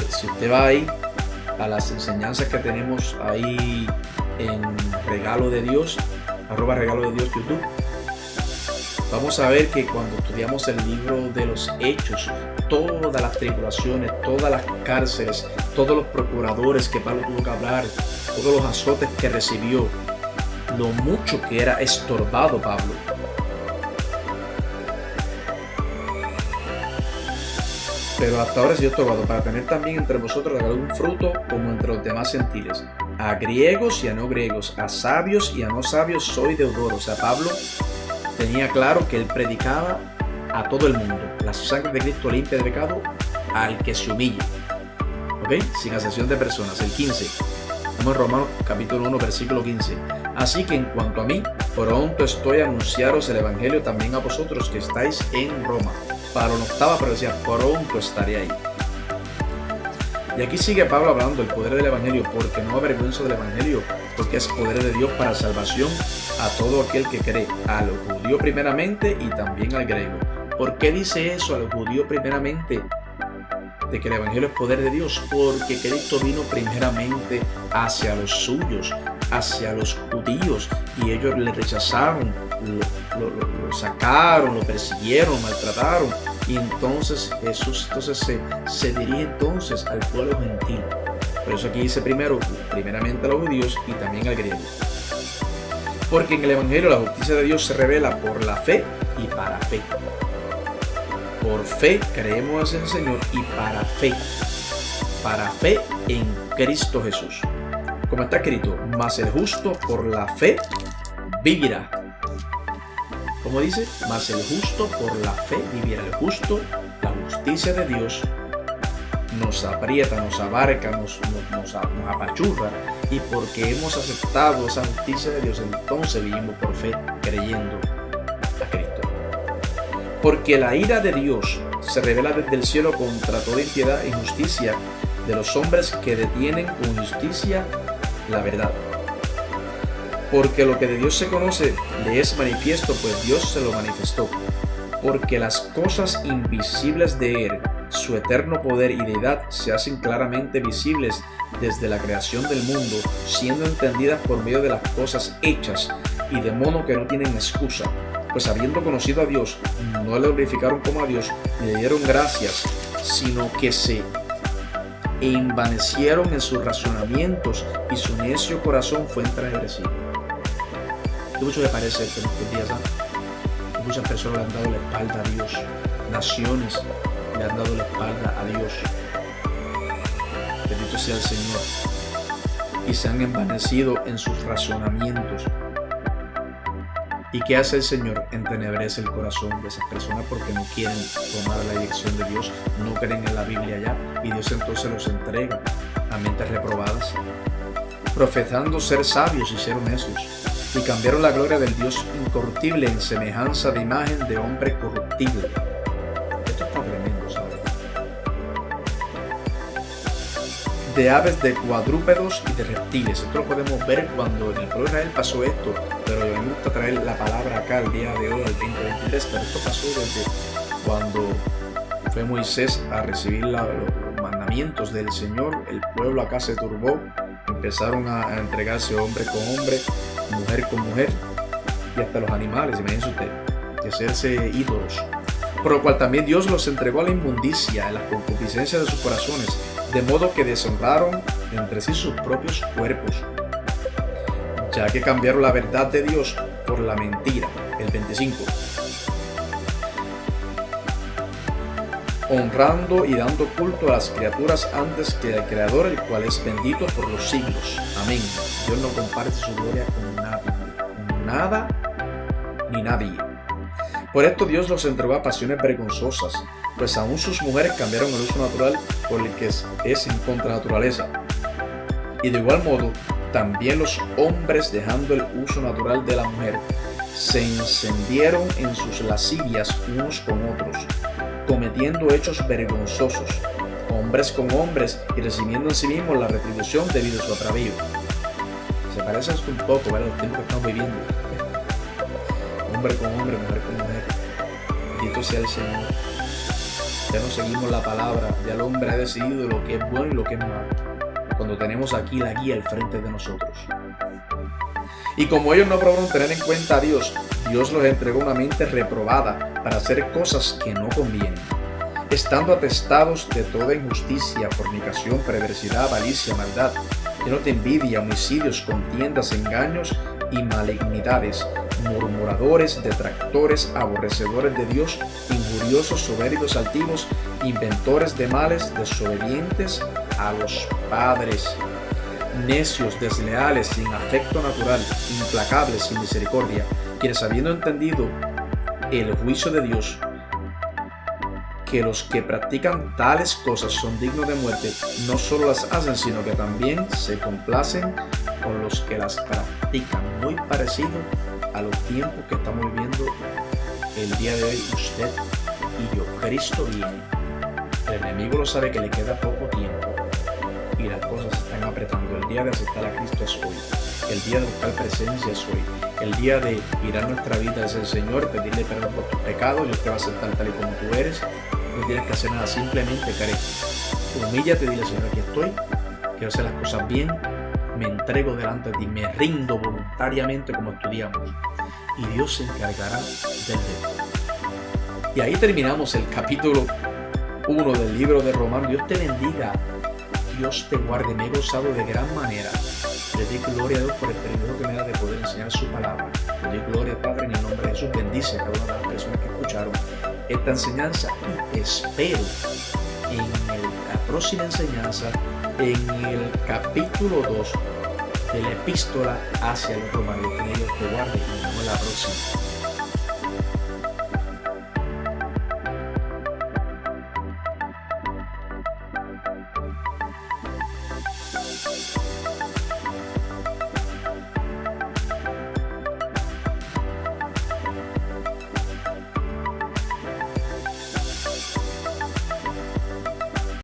Si usted va ahí a las enseñanzas que tenemos ahí en Regalo de Dios, @Regalo de Dios YouTube, vamos a ver que cuando estudiamos el libro de los Hechos, todas las tribulaciones, todas las cárceles, todos los procuradores que Pablo tuvo que hablar, todos los azotes que recibió, lo mucho que era estorbado Pablo. Pero hasta ahora he sido estorbado para tener también entre vosotros algún fruto como entre los demás gentiles. A griegos y a no griegos, a sabios y a no sabios soy deudor. O sea, Pablo tenía claro que él predicaba a todo el mundo. La sangre de Cristo limpia de pecado al que se humille. ¿Ok? Sin excepción de personas. El 15. Vamos en Romanos capítulo 1, versículo 15. Así que en cuanto a mí, pronto estoy a anunciaros el evangelio también a vosotros que estáis en Roma. Pablo no estaba, pero decía, pronto estaré ahí. Y aquí sigue Pablo hablando del poder del evangelio, porque no avergüenzo del evangelio, porque es poder de Dios para salvación a todo aquel que cree, al judío primeramente y también al griego. ¿Por qué dice eso al judío primeramente? De que el evangelio es poder de Dios, porque Cristo vino primeramente hacia los suyos, hacia los judíos, y ellos le rechazaron, lo sacaron, lo persiguieron, lo maltrataron, y entonces Jesús se dirige entonces al pueblo gentil. Por eso aquí dice primeramente a los judíos y también al griego. Porque en el evangelio la justicia de Dios se revela por la fe y para fe. Por fe creemos en el Señor y para fe en Cristo Jesús. Como está escrito, mas el justo por la fe vivirá. Como dice, mas el justo por la fe vivirá. El justo, la justicia de Dios, nos aprieta, nos abarca, nos apachurra, y porque hemos aceptado esa justicia de Dios, entonces vivimos por fe creyendo a Cristo. Porque la ira de Dios se revela desde el cielo contra toda impiedad e injusticia de los hombres que detienen con justicia la verdad. Porque lo que de Dios se conoce le es manifiesto, pues Dios se lo manifestó. Porque las cosas invisibles de Él, su eterno poder y deidad, se hacen claramente visibles desde la creación del mundo, siendo entendidas por medio de las cosas hechas, y de modo que no tienen excusa. Pues habiendo conocido a Dios, no le glorificaron como a Dios, ni le dieron gracias, sino que se envanecieron en sus razonamientos, y su necio corazón fue entenebrecido. ¿Qué mucho le parece esto en estos días? Muchas personas le han dado la espalda a Dios. Naciones le han dado la espalda a Dios. Bendito sea el Señor. Y se han envanecido en sus razonamientos. ¿Y qué hace el Señor? Entenebrece el corazón de esas personas porque no quieren tomar la dirección de Dios, no creen en la Biblia ya, y Dios entonces los entrega a mentes reprobadas, profetando ser sabios y ser necios, y cambiaron la gloria del Dios incorruptible en semejanza de imagen de hombre corruptible. Esto está tremendo, ¿sabes? de aves, de cuadrúpedos y de reptiles. Esto lo podemos ver cuando en el pueblo de Israel pasó esto, pero me gusta traer la palabra acá el día de hoy, el 2023, pero esto pasó desde cuando fue Moisés a recibir los mandamientos del Señor. El pueblo acá se turbó, empezaron a entregarse hombre con hombre, mujer con mujer y hasta los animales, imagínense usted, y hacerse ídolos. Por lo cual también Dios los entregó a la inmundicia, a las concupiscencias de sus corazones, de modo que deshonraron entre sí sus propios cuerpos, ya que cambiaron la verdad de Dios por la mentira. El 25. Honrando y dando culto a las criaturas antes que al Creador, el cual es bendito por los siglos. Amén. Dios no comparte su gloria con nadie, con nada ni nadie. Por esto Dios los entregó a pasiones vergonzosas, pues aún sus mujeres cambiaron el uso natural por el que es en contra naturaleza. Y de igual modo, también los hombres, dejando el uso natural de la mujer, se encendieron en sus lascivias unos con otros, cometiendo hechos vergonzosos, hombres con hombres, y recibiendo en sí mismos la retribución debido a su atravío. Se parece esto un poco, ¿verdad?, los tiempos que estamos viviendo. Hombre con hombre, mujer con mujer. Bendito sea el Señor. Ya no seguimos la palabra, ya el hombre ha decidido lo que es bueno y lo que es malo, cuando tenemos aquí la guía al frente de nosotros. Y como ellos no probaron tener en cuenta a Dios, Dios los entregó una mente reprobada para hacer cosas que no convienen, estando atestados de toda injusticia, fornicación, perversidad, avaricia, maldad, llenos de envidia, homicidios, contiendas, engaños y malignidades, murmuradores, detractores, aborrecedores de Dios, injuriosos, soberbios, altivos, inventores de males, desobedientes a los padres, necios, desleales, sin afecto natural, implacables, sin misericordia, quienes, habiendo entendido el juicio de Dios, que los que practican tales cosas son dignos de muerte, no solo las hacen, sino que también se complacen con los que las practican. Muy parecido a los tiempos que estamos viviendo el día de hoy, usted y yo. Cristo viene. El enemigo lo sabe que le queda poco tiempo y las cosas se están apretando. El día de aceptar a Cristo es hoy. El día de buscar presencia es hoy. El día de mirar nuestra vida es el Señor, pedirle perdón por tus pecados. Dios te va a aceptar tal y como tú eres. No tienes que hacer nada, simplemente humíllate y dile: Señor, aquí estoy, quiero hacer las cosas bien, me entrego delante de ti, me rindo voluntariamente, como estudiamos, y Dios se encargará del resto. Y ahí terminamos el capítulo 1 del libro de Romanos. Dios te bendiga, Dios te guarde. Me he gozado de gran manera. Le doy gloria a Dios por el privilegio que me da de poder enseñar su palabra. Le doy gloria, Padre, en el nombre de Jesús. Bendice a cada una de las personas que escucharon esta enseñanza, y te espero en la próxima enseñanza, en el capítulo 2 de la epístola hacia los romanos. Que Dios te guarde y nos vemos la próxima.